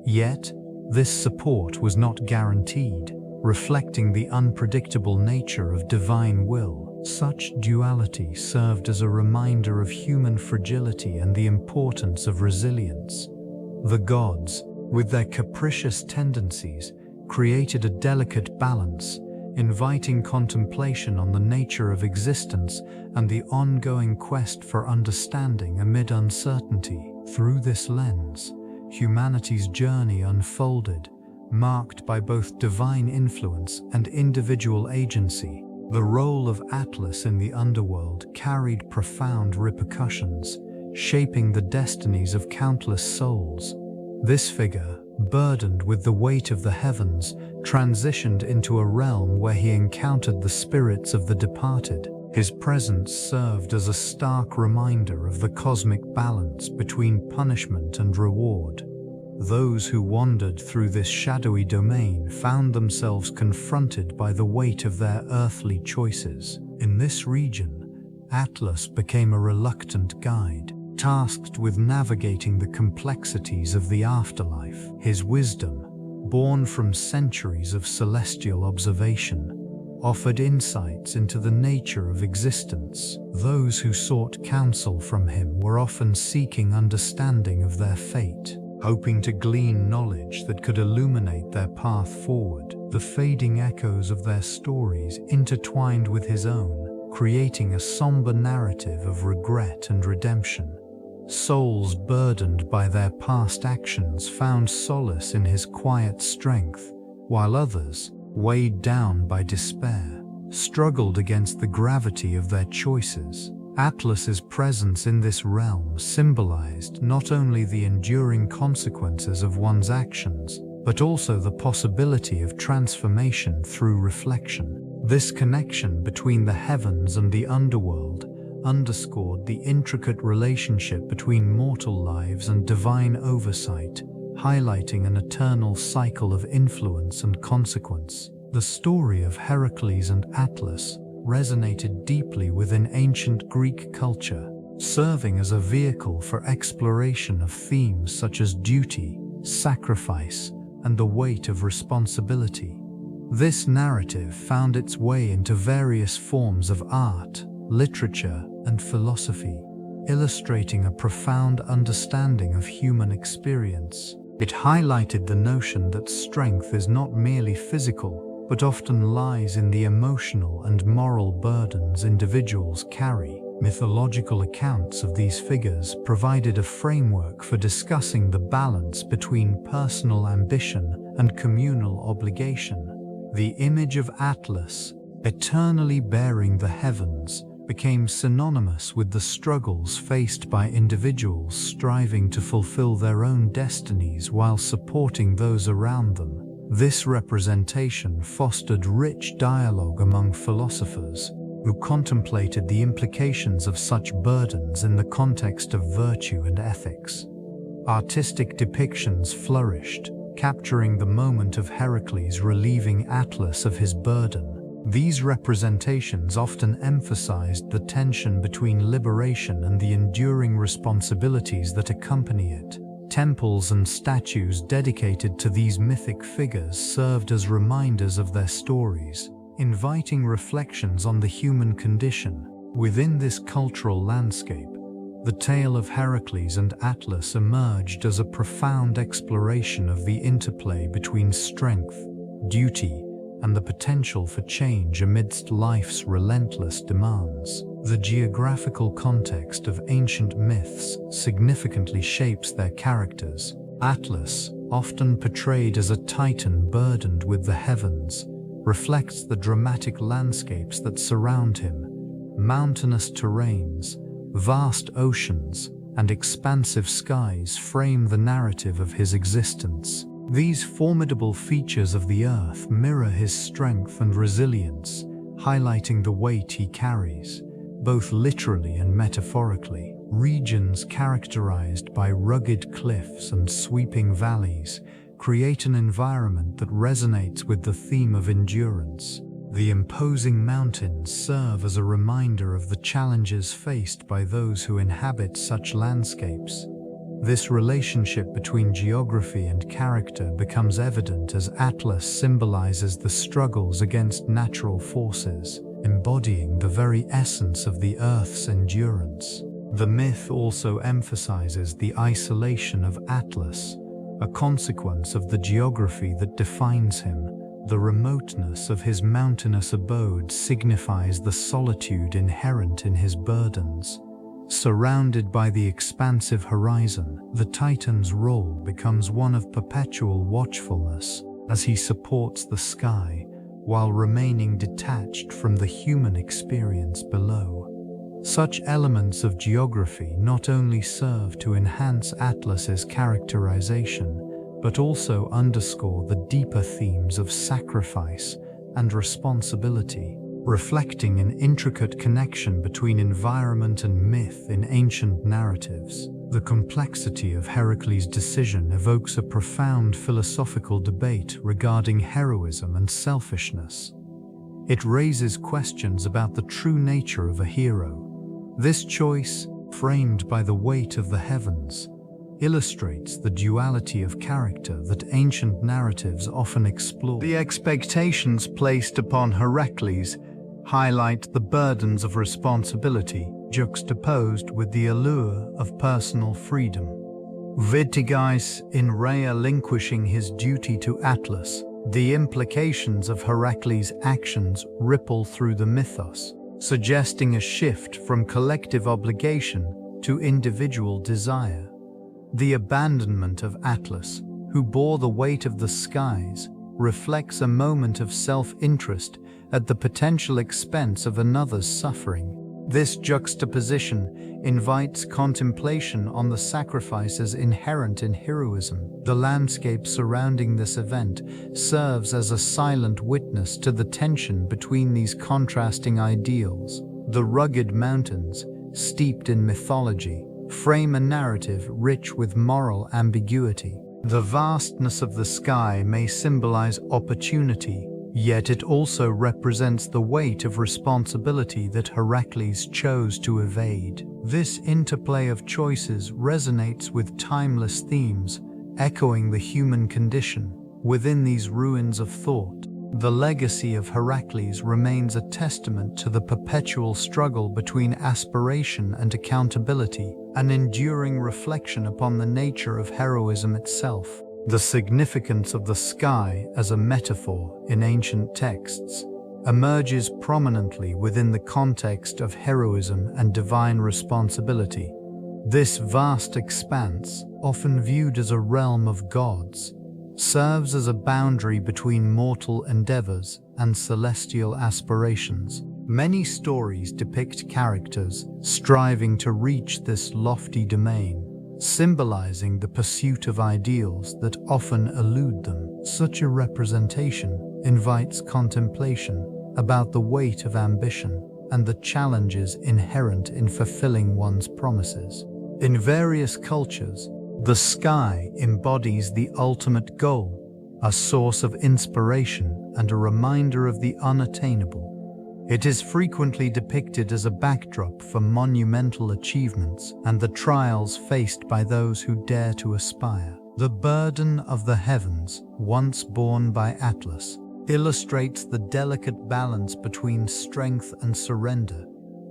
Yet, this support was not guaranteed, reflecting the unpredictable nature of divine will. Such duality served as a reminder of human fragility and the importance of resilience. The gods, with their capricious tendencies, created a delicate balance, inviting contemplation on the nature of existence and the ongoing quest for understanding amid uncertainty. Through this lens, humanity's journey unfolded, marked by both divine influence and individual agency. The role of Atlas in the underworld carried profound repercussions, shaping the destinies of countless souls. This figure, burdened with the weight of the heavens, transitioned into a realm where he encountered the spirits of the departed. His presence served as a stark reminder of the cosmic balance between punishment and reward. Those who wandered through this shadowy domain found themselves confronted by the weight of their earthly choices. In this region, Atlas became a reluctant guide, tasked with navigating the complexities of the afterlife. His wisdom, born from centuries of celestial observation, offered insights into the nature of existence. Those who sought counsel from him were often seeking understanding of their fate, hoping to glean knowledge that could illuminate their path forward. The fading echoes of their stories intertwined with his own, creating a somber narrative of regret and redemption. Souls burdened by their past actions found solace in his quiet strength, while others, weighed down by despair, struggled against the gravity of their choices. Atlas's presence in this realm symbolized not only the enduring consequences of one's actions, but also the possibility of transformation through reflection. This connection between the heavens and the underworld underscored the intricate relationship between mortal lives and divine oversight, highlighting an eternal cycle of influence and consequence. The story of Heracles and Atlas resonated deeply within ancient Greek culture, serving as a vehicle for exploration of themes such as duty, sacrifice, and the weight of responsibility. This narrative found its way into various forms of art, literature, and philosophy, illustrating a profound understanding of human experience. It highlighted the notion that strength is not merely physical, but often lies in the emotional and moral burdens individuals carry. Mythological accounts of these figures provided a framework for discussing the balance between personal ambition and communal obligation. The image of Atlas, eternally bearing the heavens, became synonymous with the struggles faced by individuals striving to fulfill their own destinies while supporting those around them. This representation fostered rich dialogue among philosophers, who contemplated the implications of such burdens in the context of virtue and ethics. Artistic depictions flourished, capturing the moment of Heracles relieving Atlas of his burden. These representations often emphasized the tension between liberation and the enduring responsibilities that accompany it. Temples and statues dedicated to these mythic figures served as reminders of their stories, inviting reflections on the human condition. Within this cultural landscape, the tale of Heracles and Atlas emerged as a profound exploration of the interplay between strength, duty, and the potential for change amidst life's relentless demands. The geographical context of ancient myths significantly shapes their characters. Atlas, often portrayed as a titan burdened with the heavens, reflects the dramatic landscapes that surround him. Mountainous terrains, vast oceans, and expansive skies frame the narrative of his existence. These formidable features of the earth mirror his strength and resilience, highlighting the weight he carries, both literally and metaphorically. Regions characterized by rugged cliffs and sweeping valleys create an environment that resonates with the theme of endurance. The imposing mountains serve as a reminder of the challenges faced by those who inhabit such landscapes. This relationship between geography and character becomes evident as Atlas symbolizes the struggles against natural forces, embodying the very essence of the Earth's endurance. The myth also emphasizes the isolation of Atlas, a consequence of the geography that defines him. The remoteness of his mountainous abode signifies the solitude inherent in his burdens. Surrounded by the expansive horizon, the Titan's role becomes one of perpetual watchfulness as he supports the sky while remaining detached from the human experience below. Such elements of geography not only serve to enhance Atlas's characterization, but also underscore the deeper themes of sacrifice and responsibility, reflecting an intricate connection between environment and myth in ancient narratives. The complexity of Heracles' decision evokes a profound philosophical debate regarding heroism and selfishness. It raises questions about the true nature of a hero. This choice, framed by the weight of the heavens, illustrates the duality of character that ancient narratives often explore. The expectations placed upon Heracles highlight the burdens of responsibility juxtaposed with the allure of personal freedom. Vitigais in relinquishing his duty to Atlas, the implications of Heracles' actions ripple through the mythos, suggesting a shift from collective obligation to individual desire. The abandonment of Atlas, who bore the weight of the skies, reflects a moment of self-interest at the potential expense of another's suffering. This juxtaposition invites contemplation on the sacrifices inherent in heroism. The landscape surrounding this event serves as a silent witness to the tension between these contrasting ideals. The rugged mountains, steeped in mythology, frame a narrative rich with moral ambiguity. The vastness of the sky may symbolize opportunity, yet it also represents the weight of responsibility that Heracles chose to evade. This interplay of choices resonates with timeless themes, echoing the human condition. Within these ruins of thought, the legacy of Heracles remains a testament to the perpetual struggle between aspiration and accountability, an enduring reflection upon the nature of heroism itself. The significance of the sky as a metaphor in ancient texts emerges prominently within the context of heroism and divine responsibility. This vast expanse, often viewed as a realm of gods, serves as a boundary between mortal endeavors and celestial aspirations. Many stories depict characters striving to reach this lofty domain, symbolizing the pursuit of ideals that often elude them. Such a representation invites contemplation about the weight of ambition and the challenges inherent in fulfilling one's promises. In various cultures, the sky embodies the ultimate goal, a source of inspiration and a reminder of the unattainable. It is frequently depicted as a backdrop for monumental achievements and the trials faced by those who dare to aspire. The burden of the heavens, once borne by Atlas, illustrates the delicate balance between strength and surrender.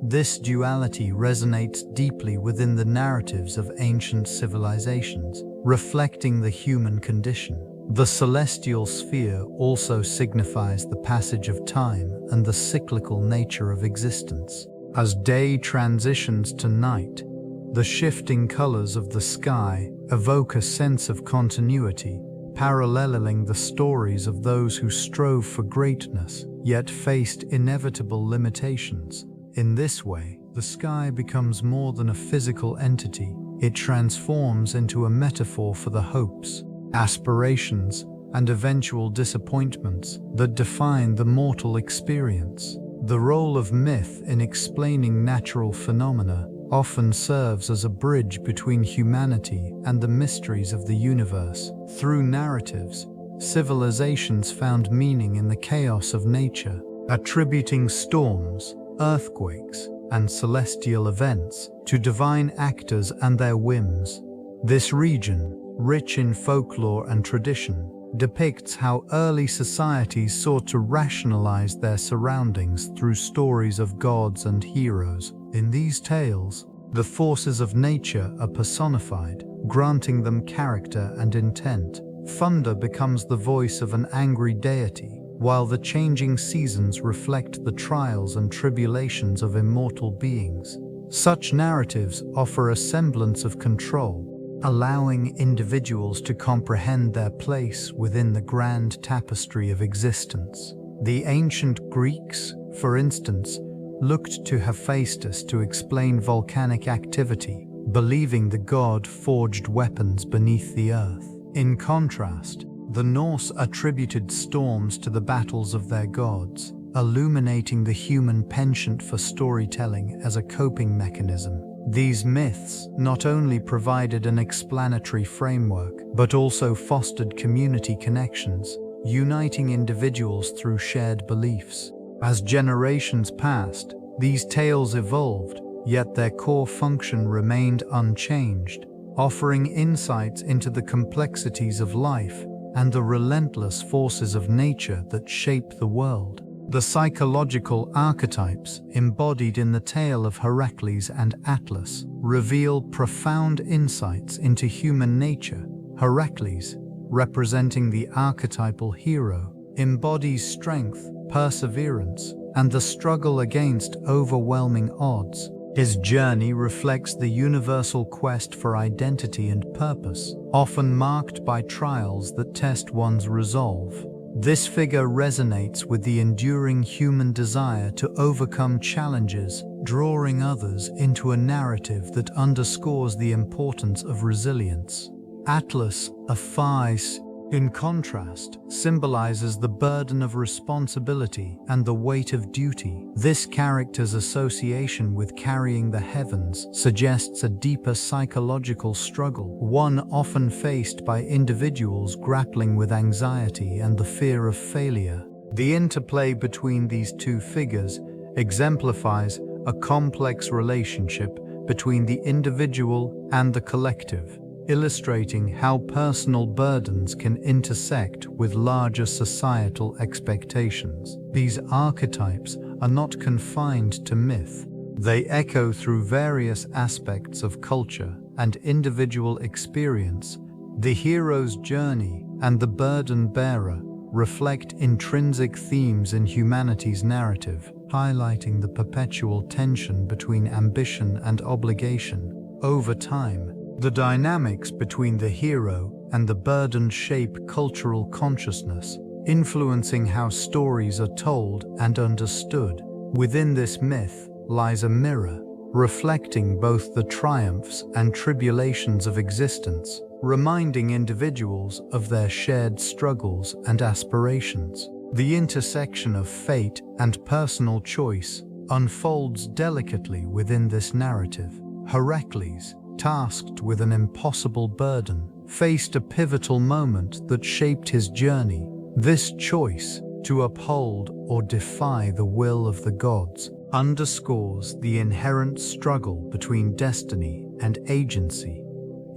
This duality resonates deeply within the narratives of ancient civilizations, reflecting the human condition. The celestial sphere also signifies the passage of time and the cyclical nature of existence. As day transitions to night, the shifting colors of the sky evoke a sense of continuity, paralleling the stories of those who strove for greatness, yet faced inevitable limitations. In this way, the sky becomes more than a physical entity. It transforms into a metaphor for the hopes, aspirations, and eventual disappointments that define the mortal experience. The role of myth in explaining natural phenomena often serves as a bridge between humanity and the mysteries of the universe. Through narratives, civilizations found meaning in the chaos of nature, attributing storms, earthquakes, and celestial events to divine actors and their whims. This region, rich in folklore and tradition, depicts how early societies sought to rationalize their surroundings through stories of gods and heroes. In these tales, the forces of nature are personified, granting them character and intent. Thunder becomes the voice of an angry deity, while the changing seasons reflect the trials and tribulations of immortal beings. Such narratives offer a semblance of control, allowing individuals to comprehend their place within the grand tapestry of existence. The ancient Greeks, for instance, looked to Hephaestus to explain volcanic activity, believing the god forged weapons beneath the earth. In contrast, the Norse attributed storms to the battles of their gods, illuminating the human penchant for storytelling as a coping mechanism. These myths not only provided an explanatory framework, but also fostered community connections, uniting individuals through shared beliefs. As generations passed, these tales evolved, yet their core function remained unchanged, offering insights into the complexities of life and the relentless forces of nature that shape the world. The psychological archetypes embodied in the tale of Heracles and Atlas reveal profound insights into human nature. Heracles, representing the archetypal hero, embodies strength, perseverance, and the struggle against overwhelming odds. His journey reflects the universal quest for identity and purpose, often marked by trials that test one's resolve. This figure resonates with the enduring human desire to overcome challenges, drawing others into a narrative that underscores the importance of resilience. Atlas, a Phaeus, in contrast, symbolizes the burden of responsibility and the weight of duty. This character's association with carrying the heavens suggests a deeper psychological struggle, one often faced by individuals grappling with anxiety and the fear of failure. The interplay between these two figures exemplifies a complex relationship between the individual and the collective, illustrating how personal burdens can intersect with larger societal expectations. These archetypes are not confined to myth. They echo through various aspects of culture and individual experience. The hero's journey and the burden bearer reflect intrinsic themes in humanity's narrative, highlighting the perpetual tension between ambition and obligation. Over time, the dynamics between the hero and the burden shape cultural consciousness, influencing how stories are told and understood. Within this myth lies a mirror, reflecting both the triumphs and tribulations of existence, reminding individuals of their shared struggles and aspirations. The intersection of fate and personal choice unfolds delicately within this narrative. Heracles, tasked with an impossible burden, faced a pivotal moment that shaped his journey. This choice, to uphold or defy the will of the gods, underscores the inherent struggle between destiny and agency.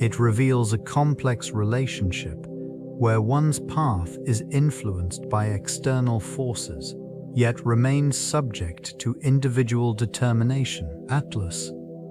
It reveals a complex relationship where one's path is influenced by external forces, yet remains subject to individual determination. Atlas,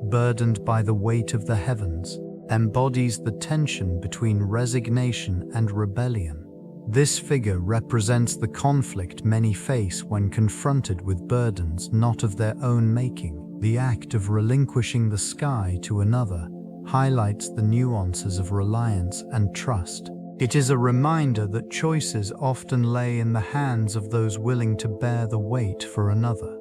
burdened by the weight of the heavens, embodies the tension between resignation and rebellion. This figure represents the conflict many face when confronted with burdens not of their own making. The act of relinquishing the sky to another highlights the nuances of reliance and trust. It is a reminder that choices often lay in the hands of those willing to bear the weight for another.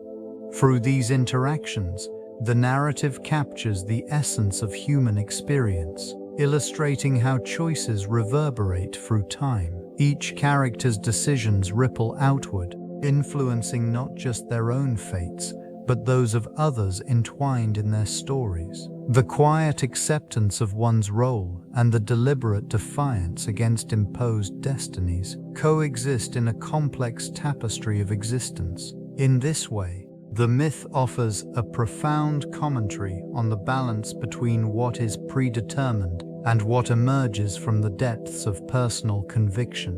Through these interactions, the narrative captures the essence of human experience, illustrating how choices reverberate through time. Each character's decisions ripple outward, influencing not just their own fates, but those of others entwined in their stories. The quiet acceptance of one's role and the deliberate defiance against imposed destinies coexist in a complex tapestry of existence. In this way, the myth offers a profound commentary on the balance between what is predetermined and what emerges from the depths of personal conviction.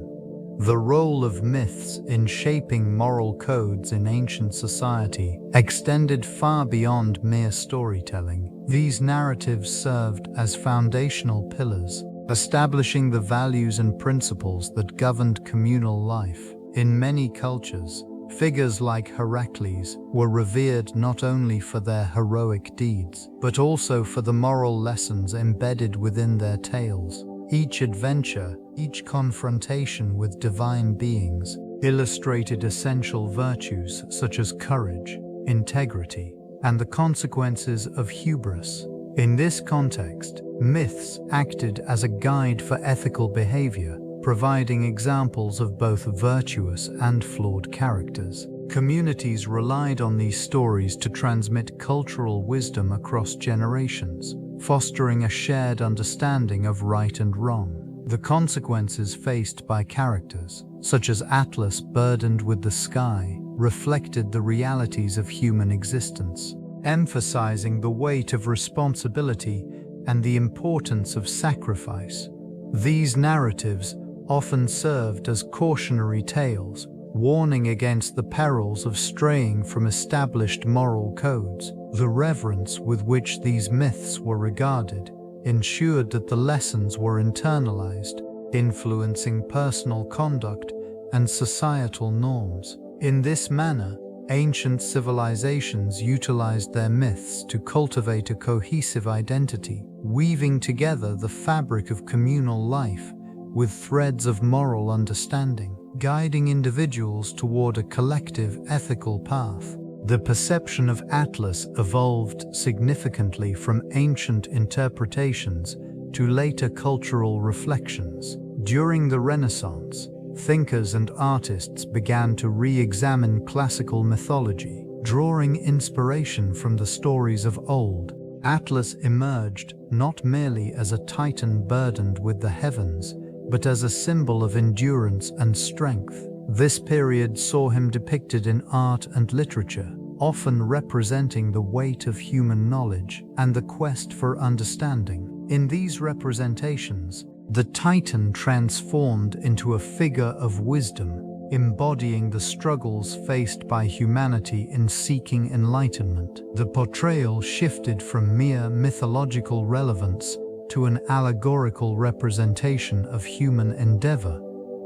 The role of myths in shaping moral codes in ancient society extended far beyond mere storytelling. These narratives served as foundational pillars, establishing the values and principles that governed communal life. In many cultures, figures like Heracles were revered not only for their heroic deeds, but also for the moral lessons embedded within their tales. Each adventure, each confrontation with divine beings, illustrated essential virtues such as courage, integrity, and the consequences of hubris. In this context, myths acted as a guide for ethical behavior, providing examples of both virtuous and flawed characters. Communities relied on these stories to transmit cultural wisdom across generations, fostering a shared understanding of right and wrong. The consequences faced by characters, such as Atlas burdened with the sky, reflected the realities of human existence, emphasizing the weight of responsibility and the importance of sacrifice. These narratives often served as cautionary tales, warning against the perils of straying from established moral codes. The reverence with which these myths were regarded ensured that the lessons were internalized, influencing personal conduct and societal norms. In this manner, ancient civilizations utilized their myths to cultivate a cohesive identity, weaving together the fabric of communal life with threads of moral understanding, guiding individuals toward a collective ethical path. The perception of Atlas evolved significantly from ancient interpretations to later cultural reflections. During the Renaissance, thinkers and artists began to re-examine classical mythology, drawing inspiration from the stories of old. Atlas emerged not merely as a titan burdened with the heavens, but as a symbol of endurance and strength. This period saw him depicted in art and literature, often representing the weight of human knowledge and the quest for understanding. In these representations, the Titan transformed into a figure of wisdom, embodying the struggles faced by humanity in seeking enlightenment. The portrayal shifted from mere mythological relevance to an allegorical representation of human endeavor.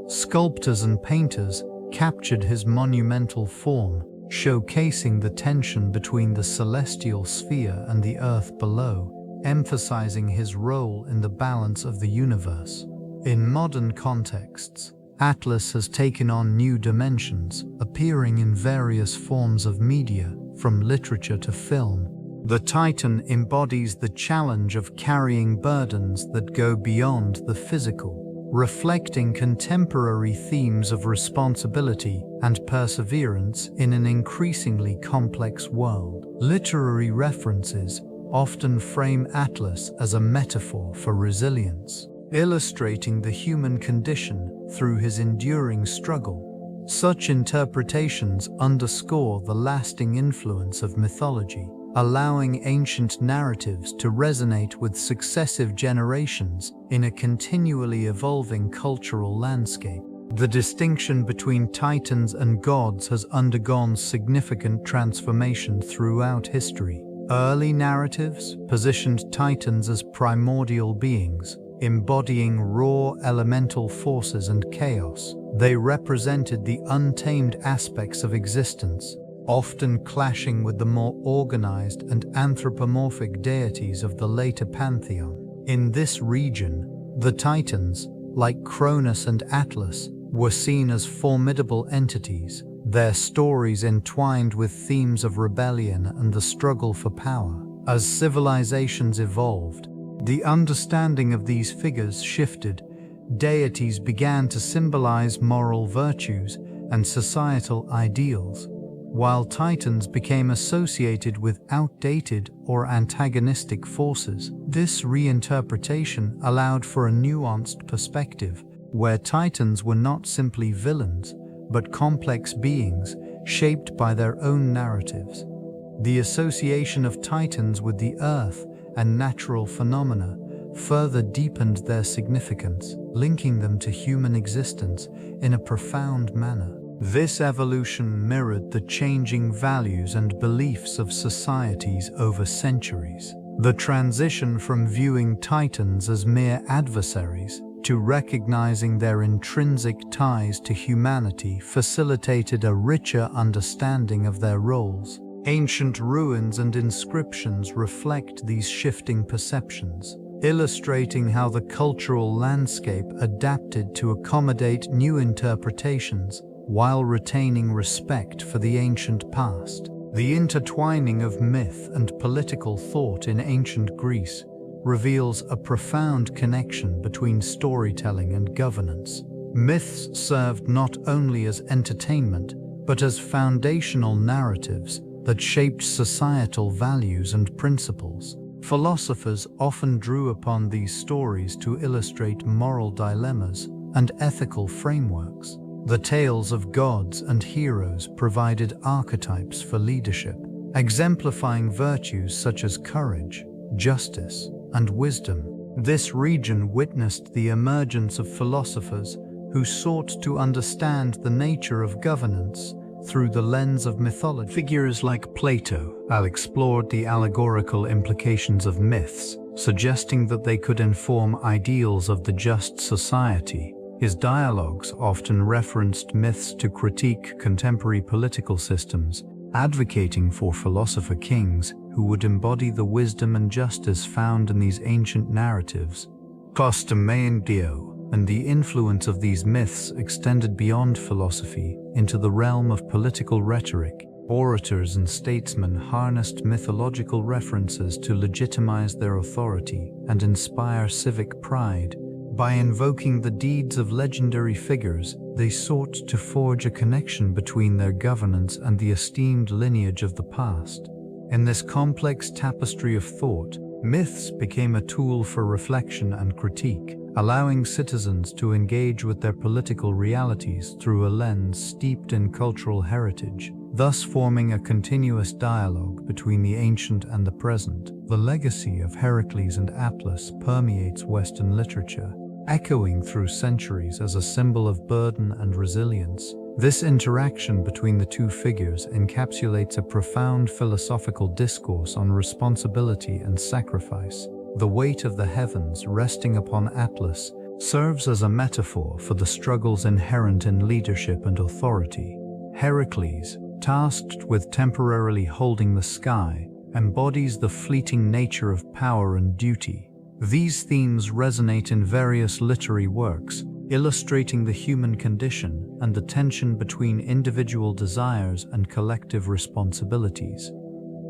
Sculptors and painters captured his monumental form, showcasing the tension between the celestial sphere and the earth below, emphasizing his role in the balance of the universe. In modern contexts, Atlas has taken on new dimensions, appearing in various forms of media, from literature to film. The Titan embodies the challenge of carrying burdens that go beyond the physical, reflecting contemporary themes of responsibility and perseverance in an increasingly complex world. Literary references often frame Atlas as a metaphor for resilience, illustrating the human condition through his enduring struggle. Such interpretations underscore the lasting influence of mythology, allowing ancient narratives to resonate with successive generations in a continually evolving cultural landscape. The distinction between titans and gods has undergone significant transformation throughout history. Early narratives positioned titans as primordial beings, embodying raw elemental forces and chaos. They represented the untamed aspects of existence, often clashing with the more organized and anthropomorphic deities of the later pantheon. In this region, the Titans, like Cronus and Atlas, were seen as formidable entities, their stories entwined with themes of rebellion and the struggle for power. As civilizations evolved, the understanding of these figures shifted. Deities began to symbolize moral virtues and societal ideals, while titans became associated with outdated or antagonistic forces. This reinterpretation allowed for a nuanced perspective, where titans were not simply villains, but complex beings shaped by their own narratives. The association of titans with the earth and natural phenomena further deepened their significance, linking them to human existence in a profound manner. This evolution mirrored the changing values and beliefs of societies over centuries. The transition from viewing titans as mere adversaries to recognizing their intrinsic ties to humanity facilitated a richer understanding of their roles. Ancient ruins and inscriptions reflect these shifting perceptions, illustrating how the cultural landscape adapted to accommodate new interpretations while retaining respect for the ancient past. The intertwining of myth and political thought in ancient Greece reveals a profound connection between storytelling and governance. Myths served not only as entertainment, but as foundational narratives that shaped societal values and principles. Philosophers often drew upon these stories to illustrate moral dilemmas and ethical frameworks. The tales of gods and heroes provided archetypes for leadership, exemplifying virtues such as courage, justice, and wisdom. This region witnessed the emergence of philosophers who sought to understand the nature of governance through the lens of mythology. Figures like Plato explored the allegorical implications of myths, suggesting that they could inform ideals of the just society. His dialogues often referenced myths to critique contemporary political systems, advocating for philosopher kings who would embody the wisdom and justice found in these ancient narratives. And the influence of these myths extended beyond philosophy into the realm of political rhetoric. Orators and statesmen harnessed mythological references to legitimize their authority and inspire civic pride. By invoking the deeds of legendary figures, they sought to forge a connection between their governance and the esteemed lineage of the past. In this complex tapestry of thought, myths became a tool for reflection and critique, allowing citizens to engage with their political realities through a lens steeped in cultural heritage, thus forming a continuous dialogue between the ancient and the present. The legacy of Heracles and Atlas permeates Western literature, echoing through centuries as a symbol of burden and resilience. This interaction between the two figures encapsulates a profound philosophical discourse on responsibility and sacrifice. The weight of the heavens resting upon Atlas serves as a metaphor for the struggles inherent in leadership and authority. Heracles, tasked with temporarily holding the sky, embodies the fleeting nature of power and duty. These themes resonate in various literary works, illustrating the human condition and the tension between individual desires and collective responsibilities.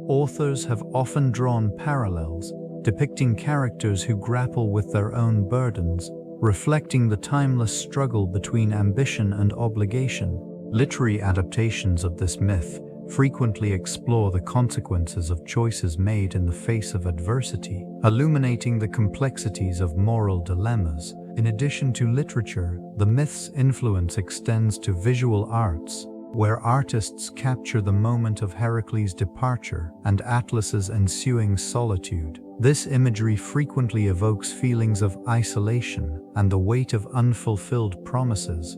Authors have often drawn parallels, depicting characters who grapple with their own burdens, reflecting the timeless struggle between ambition and obligation. Literary adaptations of this myth frequently explore the consequences of choices made in the face of adversity, illuminating the complexities of moral dilemmas. In addition to literature, the myth's influence extends to visual arts, where artists capture the moment of Heracles' departure and Atlas's ensuing solitude. This imagery frequently evokes feelings of isolation and the weight of unfulfilled promises.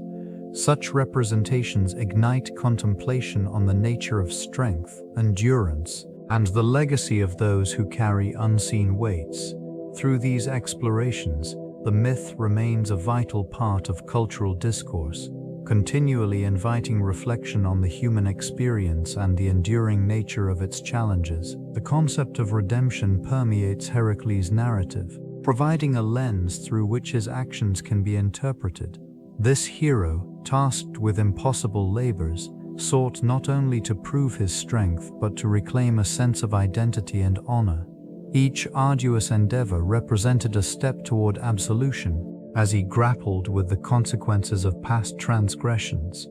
Such representations ignite contemplation on the nature of strength, endurance, and the legacy of those who carry unseen weights. Through these explorations, the myth remains a vital part of cultural discourse, continually inviting reflection on the human experience and the enduring nature of its challenges. The concept of redemption permeates Heracles' narrative, providing a lens through which his actions can be interpreted. This hero, tasked with impossible labors, sought not only to prove his strength but to reclaim a sense of identity and honor. Each arduous endeavor represented a step toward absolution, as he grappled with the consequences of past transgressions.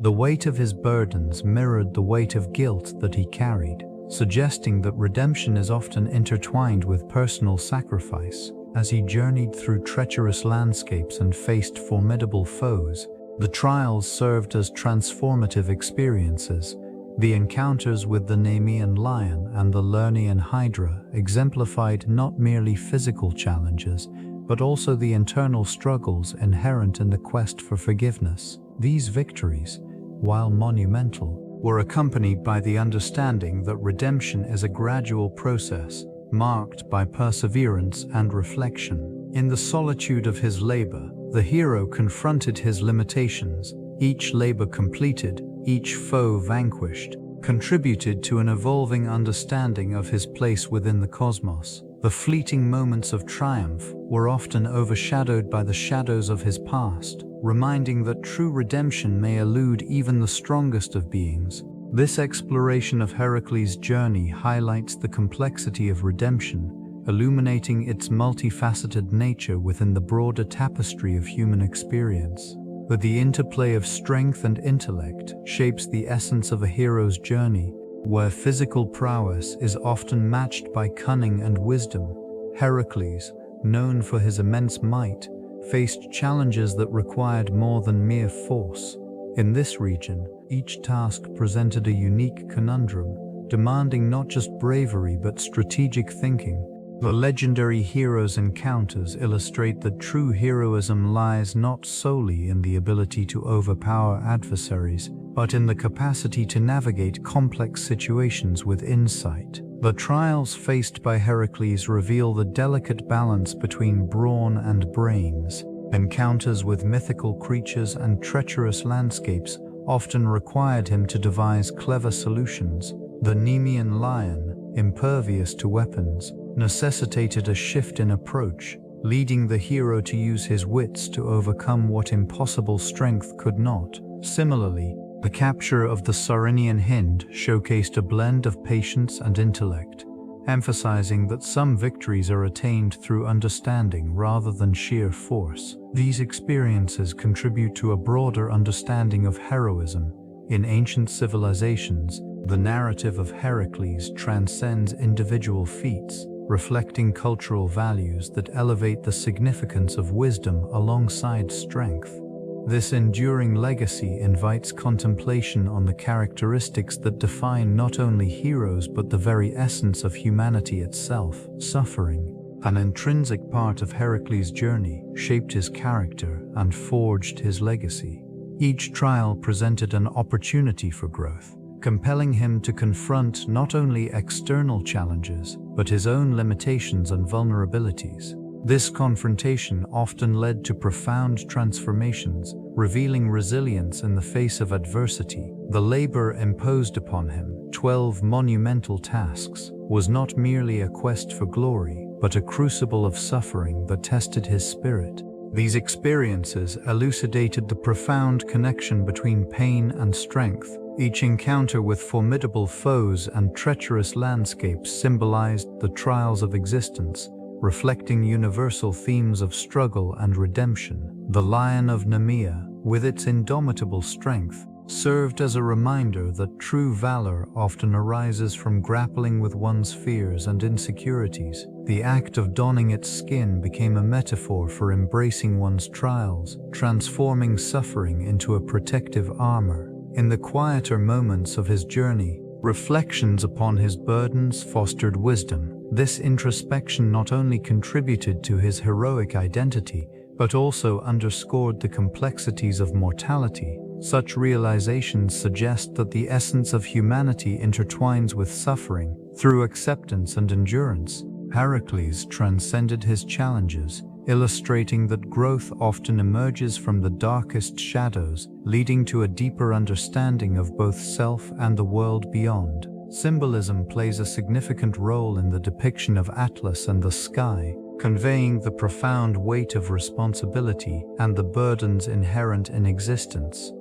The weight of his burdens mirrored the weight of guilt that he carried, suggesting that redemption is often intertwined with personal sacrifice. As he journeyed through treacherous landscapes and faced formidable foes, the trials served as transformative experiences, The encounters with the Nemean lion and the Lernaean hydra exemplified not merely physical challenges, but also the internal struggles inherent in the quest for forgiveness. These victories, while monumental, were accompanied by the understanding that redemption is a gradual process, marked by perseverance and reflection. In the solitude of his labor, the hero confronted his limitations. Each labor completed, each foe vanquished, contributed to an evolving understanding of his place within the cosmos. The fleeting moments of triumph were often overshadowed by the shadows of his past, reminding that true redemption may elude even the strongest of beings. This exploration of Heracles' journey highlights the complexity of redemption, illuminating its multifaceted nature within the broader tapestry of human experience. But the interplay of strength and intellect shapes the essence of a hero's journey, where physical prowess is often matched by cunning and wisdom. Heracles, known for his immense might, faced challenges that required more than mere force. In this region, each task presented a unique conundrum, demanding not just bravery but strategic thinking. The legendary hero's encounters illustrate that true heroism lies not solely in the ability to overpower adversaries, but in the capacity to navigate complex situations with insight. The trials faced by Heracles reveal the delicate balance between brawn and brains. Encounters with mythical creatures and treacherous landscapes often required him to devise clever solutions. The Nemean lion, impervious to weapons, necessitated a shift in approach, leading the hero to use his wits to overcome what impossible strength could not. Similarly, the capture of the Serene hind showcased a blend of patience and intellect, emphasizing that some victories are attained through understanding rather than sheer force. These experiences contribute to a broader understanding of heroism. In ancient civilizations, the narrative of Heracles transcends individual feats, reflecting cultural values that elevate the significance of wisdom alongside strength. This enduring legacy invites contemplation on the characteristics that define not only heroes but the very essence of humanity itself. Suffering, an intrinsic part of Heracles' journey, shaped his character and forged his legacy. Each trial presented an opportunity for growth, compelling him to confront not only external challenges, but his own limitations and vulnerabilities. This confrontation often led to profound transformations, revealing resilience in the face of adversity. The labor imposed upon him, 12 monumental tasks, was not merely a quest for glory, but a crucible of suffering that tested his spirit. These experiences elucidated the profound connection between pain and strength. Each encounter with formidable foes and treacherous landscapes symbolized the trials of existence, reflecting universal themes of struggle and redemption. The Lion of Nemea, with its indomitable strength, served as a reminder that true valor often arises from grappling with one's fears and insecurities. The act of donning its skin became a metaphor for embracing one's trials, transforming suffering into a protective armor. In the quieter moments of his journey, reflections upon his burdens fostered wisdom. This introspection not only contributed to his heroic identity, but also underscored the complexities of mortality. Such realizations suggest that the essence of humanity intertwines with suffering. Through acceptance and endurance, Heracles transcended his challenges, illustrating that growth often emerges from the darkest shadows, leading to a deeper understanding of both self and the world beyond. Symbolism plays a significant role in the depiction of Atlas and the sky, conveying the profound weight of responsibility and the burdens inherent in existence.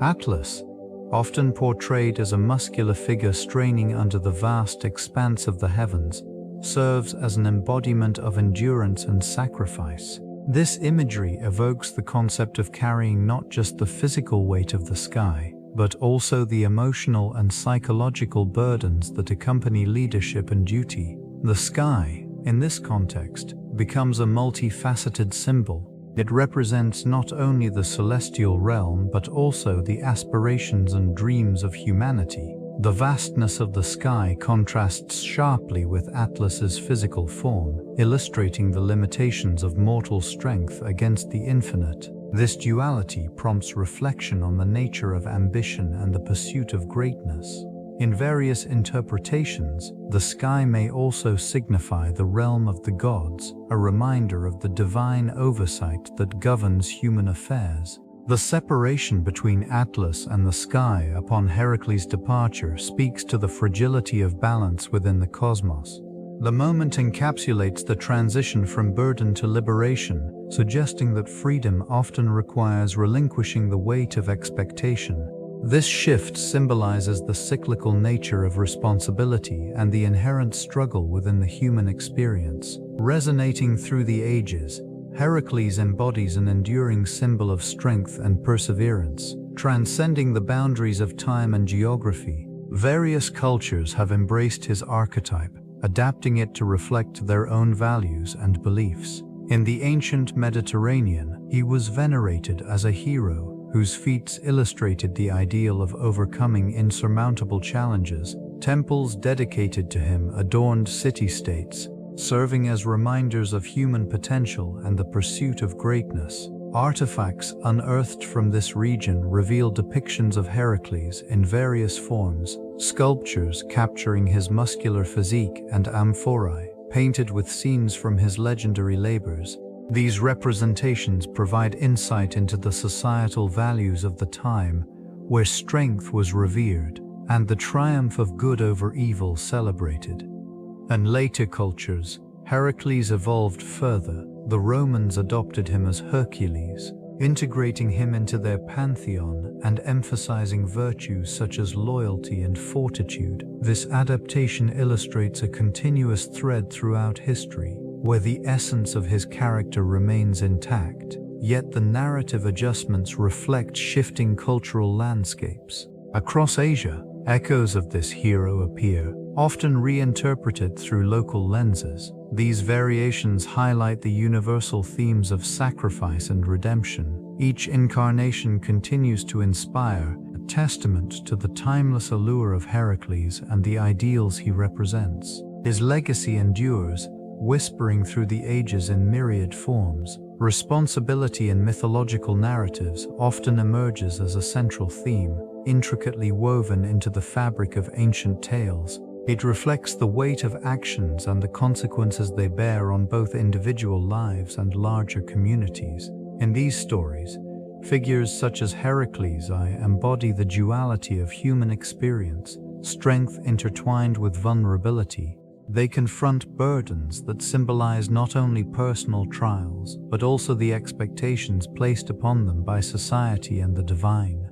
Atlas, often portrayed as a muscular figure straining under the vast expanse of the heavens, serves as an embodiment of endurance and sacrifice. This imagery evokes the concept of carrying not just the physical weight of the sky, but also the emotional and psychological burdens that accompany leadership and duty. The sky, in this context, becomes a multifaceted symbol. It represents not only the celestial realm but also the aspirations and dreams of humanity. The vastness of the sky contrasts sharply with Atlas's physical form, illustrating the limitations of mortal strength against the infinite. This duality prompts reflection on the nature of ambition and the pursuit of greatness. In various interpretations, the sky may also signify the realm of the gods, a reminder of the divine oversight that governs human affairs. The separation between Atlas and the sky upon Heracles' departure speaks to the fragility of balance within the cosmos. The moment encapsulates the transition from burden to liberation, suggesting that freedom often requires relinquishing the weight of expectation. This shift symbolizes the cyclical nature of responsibility and the inherent struggle within the human experience. Resonating through the ages, Heracles embodies an enduring symbol of strength and perseverance, transcending the boundaries of time and geography. Various cultures have embraced his archetype, adapting it to reflect their own values and beliefs. In the ancient Mediterranean, he was venerated as a hero whose feats illustrated the ideal of overcoming insurmountable challenges. Temples dedicated to him adorned city-states, serving as reminders of human potential and the pursuit of greatness. Artifacts unearthed from this region reveal depictions of Heracles in various forms, sculptures capturing his muscular physique and amphorae, painted with scenes from his legendary labors. These representations provide insight into the societal values of the time, where strength was revered and the triumph of good over evil celebrated. In later cultures, Heracles evolved further. The Romans adopted him as Hercules, integrating him into their pantheon and emphasizing virtues such as loyalty and fortitude. This adaptation illustrates a continuous thread throughout history, where the essence of his character remains intact, yet the narrative adjustments reflect shifting cultural landscapes. Across Asia, echoes of this hero appear, often reinterpreted through local lenses. These variations highlight the universal themes of sacrifice and redemption. Each incarnation continues to inspire, a testament to the timeless allure of Heracles and the ideals he represents. His legacy endures, whispering through the ages in myriad forms. Responsibility in mythological narratives often emerges as a central theme, intricately woven into the fabric of ancient tales. It reflects the weight of actions and the consequences they bear on both individual lives and larger communities. In these stories, figures such as Heracles embody the duality of human experience, strength intertwined with vulnerability. They confront burdens that symbolize not only personal trials, but also the expectations placed upon them by society and the divine.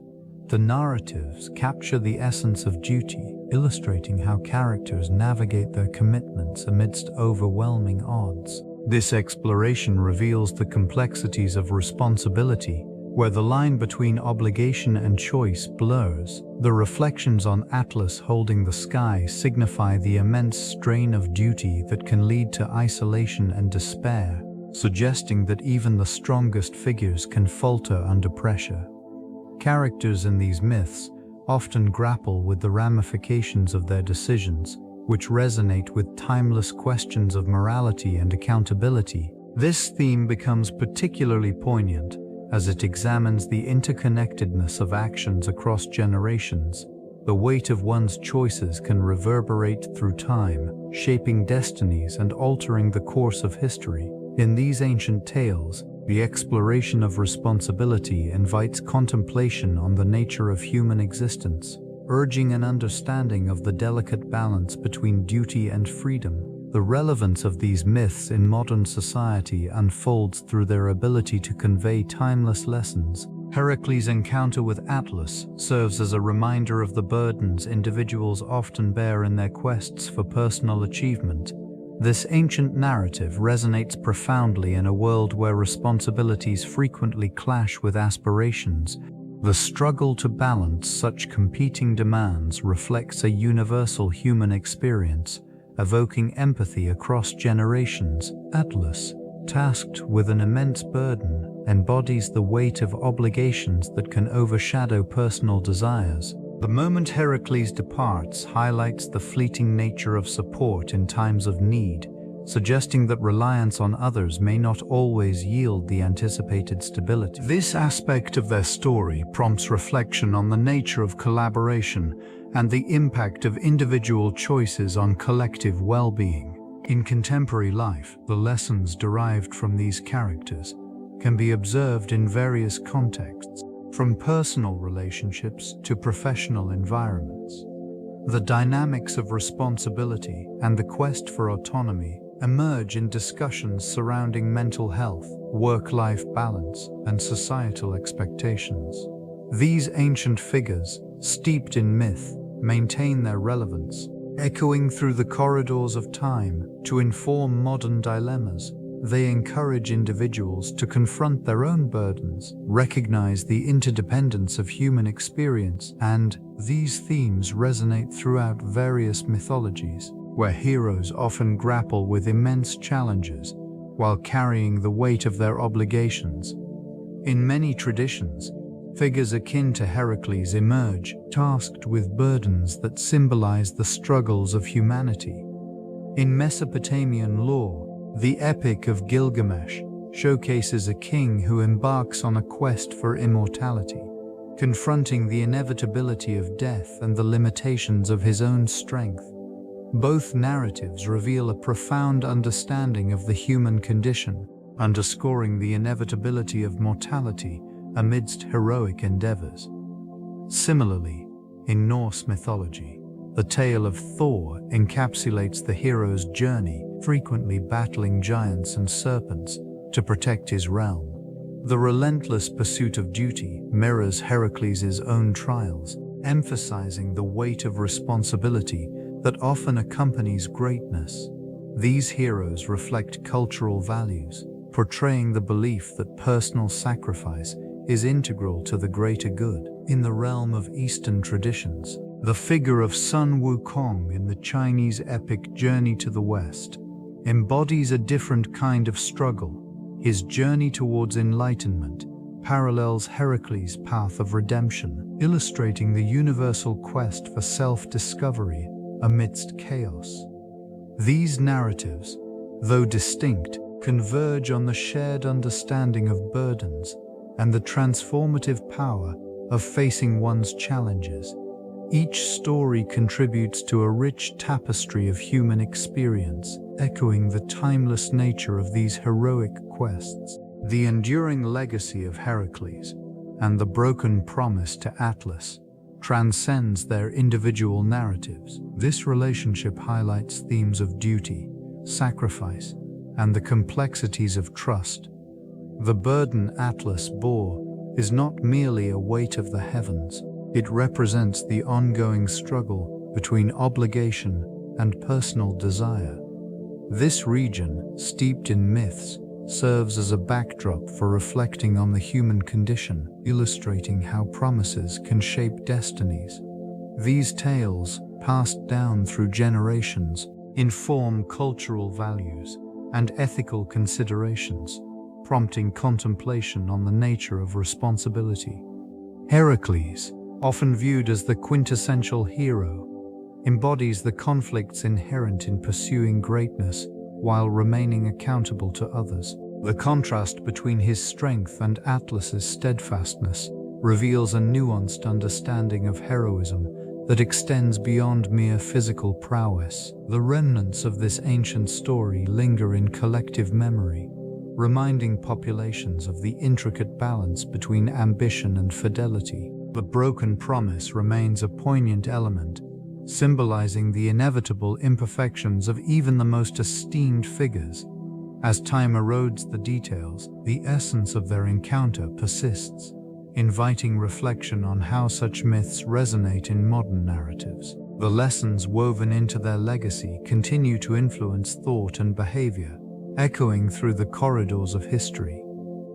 The narratives capture the essence of duty, illustrating how characters navigate their commitments amidst overwhelming odds. This exploration reveals the complexities of responsibility, where the line between obligation and choice blurs. The reflections on Atlas holding the sky signify the immense strain of duty that can lead to isolation and despair, suggesting that even the strongest figures can falter under pressure. Characters in these myths often grapple with the ramifications of their decisions, which resonate with timeless questions of morality and accountability. This theme becomes particularly poignant as it examines the interconnectedness of actions across generations. The weight of one's choices can reverberate through time, shaping destinies and altering the course of history. In these ancient tales, the exploration of responsibility invites contemplation on the nature of human existence, urging an understanding of the delicate balance between duty and freedom. The relevance of these myths in modern society unfolds through their ability to convey timeless lessons. Heracles' encounter with Atlas serves as a reminder of the burdens individuals often bear in their quests for personal achievement. This ancient narrative resonates profoundly in a world where responsibilities frequently clash with aspirations. The struggle to balance such competing demands reflects a universal human experience, evoking empathy across generations. Atlas, tasked with an immense burden, embodies the weight of obligations that can overshadow personal desires. The moment Heracles departs highlights the fleeting nature of support in times of need, suggesting that reliance on others may not always yield the anticipated stability. This aspect of their story prompts reflection on the nature of collaboration and the impact of individual choices on collective well-being. In contemporary life, the lessons derived from these characters can be observed in various contexts, from personal relationships to professional environments. The dynamics of responsibility and the quest for autonomy emerge in discussions surrounding mental health, work-life balance, and societal expectations. These ancient figures, steeped in myth, maintain their relevance, echoing through the corridors of time to inform modern dilemmas. They encourage individuals to confront their own burdens, recognize the interdependence of human experience, and these themes resonate throughout various mythologies, where heroes often grapple with immense challenges while carrying the weight of their obligations. In many traditions, figures akin to Heracles emerge, tasked with burdens that symbolize the struggles of humanity. In Mesopotamian lore, the Epic of Gilgamesh showcases a king who embarks on a quest for immortality, confronting the inevitability of death and the limitations of his own strength. Both narratives reveal a profound understanding of the human condition, underscoring the inevitability of mortality amidst heroic endeavors. Similarly, in Norse mythology, the tale of Thor encapsulates the hero's journey, frequently battling giants and serpents to protect his realm. The relentless pursuit of duty mirrors Heracles' own trials, emphasizing the weight of responsibility that often accompanies greatness. These heroes reflect cultural values, portraying the belief that personal sacrifice is integral to the greater good. In the realm of Eastern traditions, the figure of Sun Wukong in the Chinese epic Journey to the West embodies a different kind of struggle. His journey towards enlightenment parallels Heracles' path of redemption, illustrating the universal quest for self-discovery amidst chaos. These narratives, though distinct, converge on the shared understanding of burdens and the transformative power of facing one's challenges. Each story contributes to a rich tapestry of human experience, echoing the timeless nature of these heroic quests. The enduring legacy of Heracles and the broken promise to Atlas transcends their individual narratives. This relationship highlights themes of duty, sacrifice, and the complexities of trust. The burden Atlas bore is not merely a weight of the heavens. It represents the ongoing struggle between obligation and personal desire. This region, steeped in myths, serves as a backdrop for reflecting on the human condition, illustrating how promises can shape destinies. These tales, passed down through generations, inform cultural values and ethical considerations, prompting contemplation on the nature of responsibility. Heracles, often viewed as the quintessential hero, embodies the conflicts inherent in pursuing greatness while remaining accountable to others. The contrast between his strength and Atlas's steadfastness reveals a nuanced understanding of heroism that extends beyond mere physical prowess. The remnants of this ancient story linger in collective memory, reminding populations of the intricate balance between ambition and fidelity. The broken promise remains a poignant element, symbolizing the inevitable imperfections of even the most esteemed figures. As time erodes the details, the essence of their encounter persists, inviting reflection on how such myths resonate in modern narratives. The lessons woven into their legacy continue to influence thought and behavior, echoing through the corridors of history.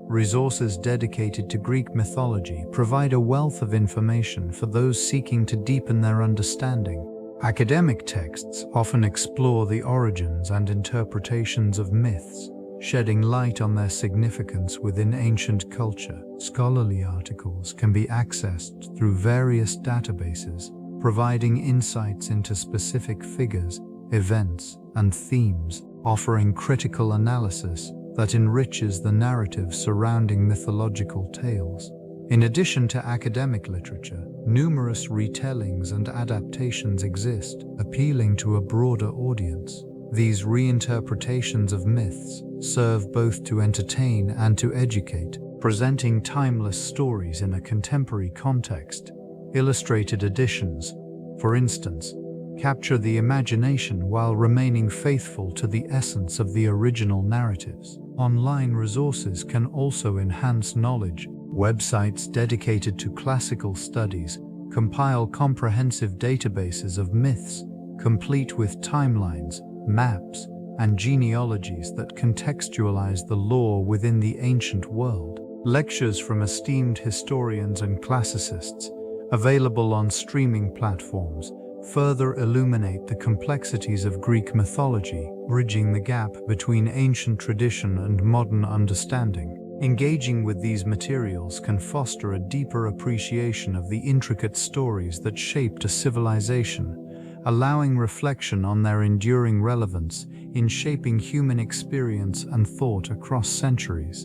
Resources dedicated to Greek mythology provide a wealth of information for those seeking to deepen their understanding. Academic texts often explore the origins and interpretations of myths, shedding light on their significance within ancient culture. Scholarly articles can be accessed through various databases, providing insights into specific figures, events, and themes, offering critical analysis that enriches the narrative surrounding mythological tales. In addition to academic literature, numerous retellings and adaptations exist, appealing to a broader audience. These reinterpretations of myths serve both to entertain and to educate, presenting timeless stories in a contemporary context. Illustrated editions, for instance, capture the imagination while remaining faithful to the essence of the original narratives. Online resources can also enhance knowledge. Websites dedicated to classical studies compile comprehensive databases of myths, complete with timelines, maps, and genealogies that contextualize the lore within the ancient world. Lectures from esteemed historians and classicists, available on streaming platforms, further illuminate the complexities of Greek mythology, bridging the gap between ancient tradition and modern understanding. Engaging with these materials can foster a deeper appreciation of the intricate stories that shaped a civilization, allowing reflection on their enduring relevance in shaping human experience and thought across centuries.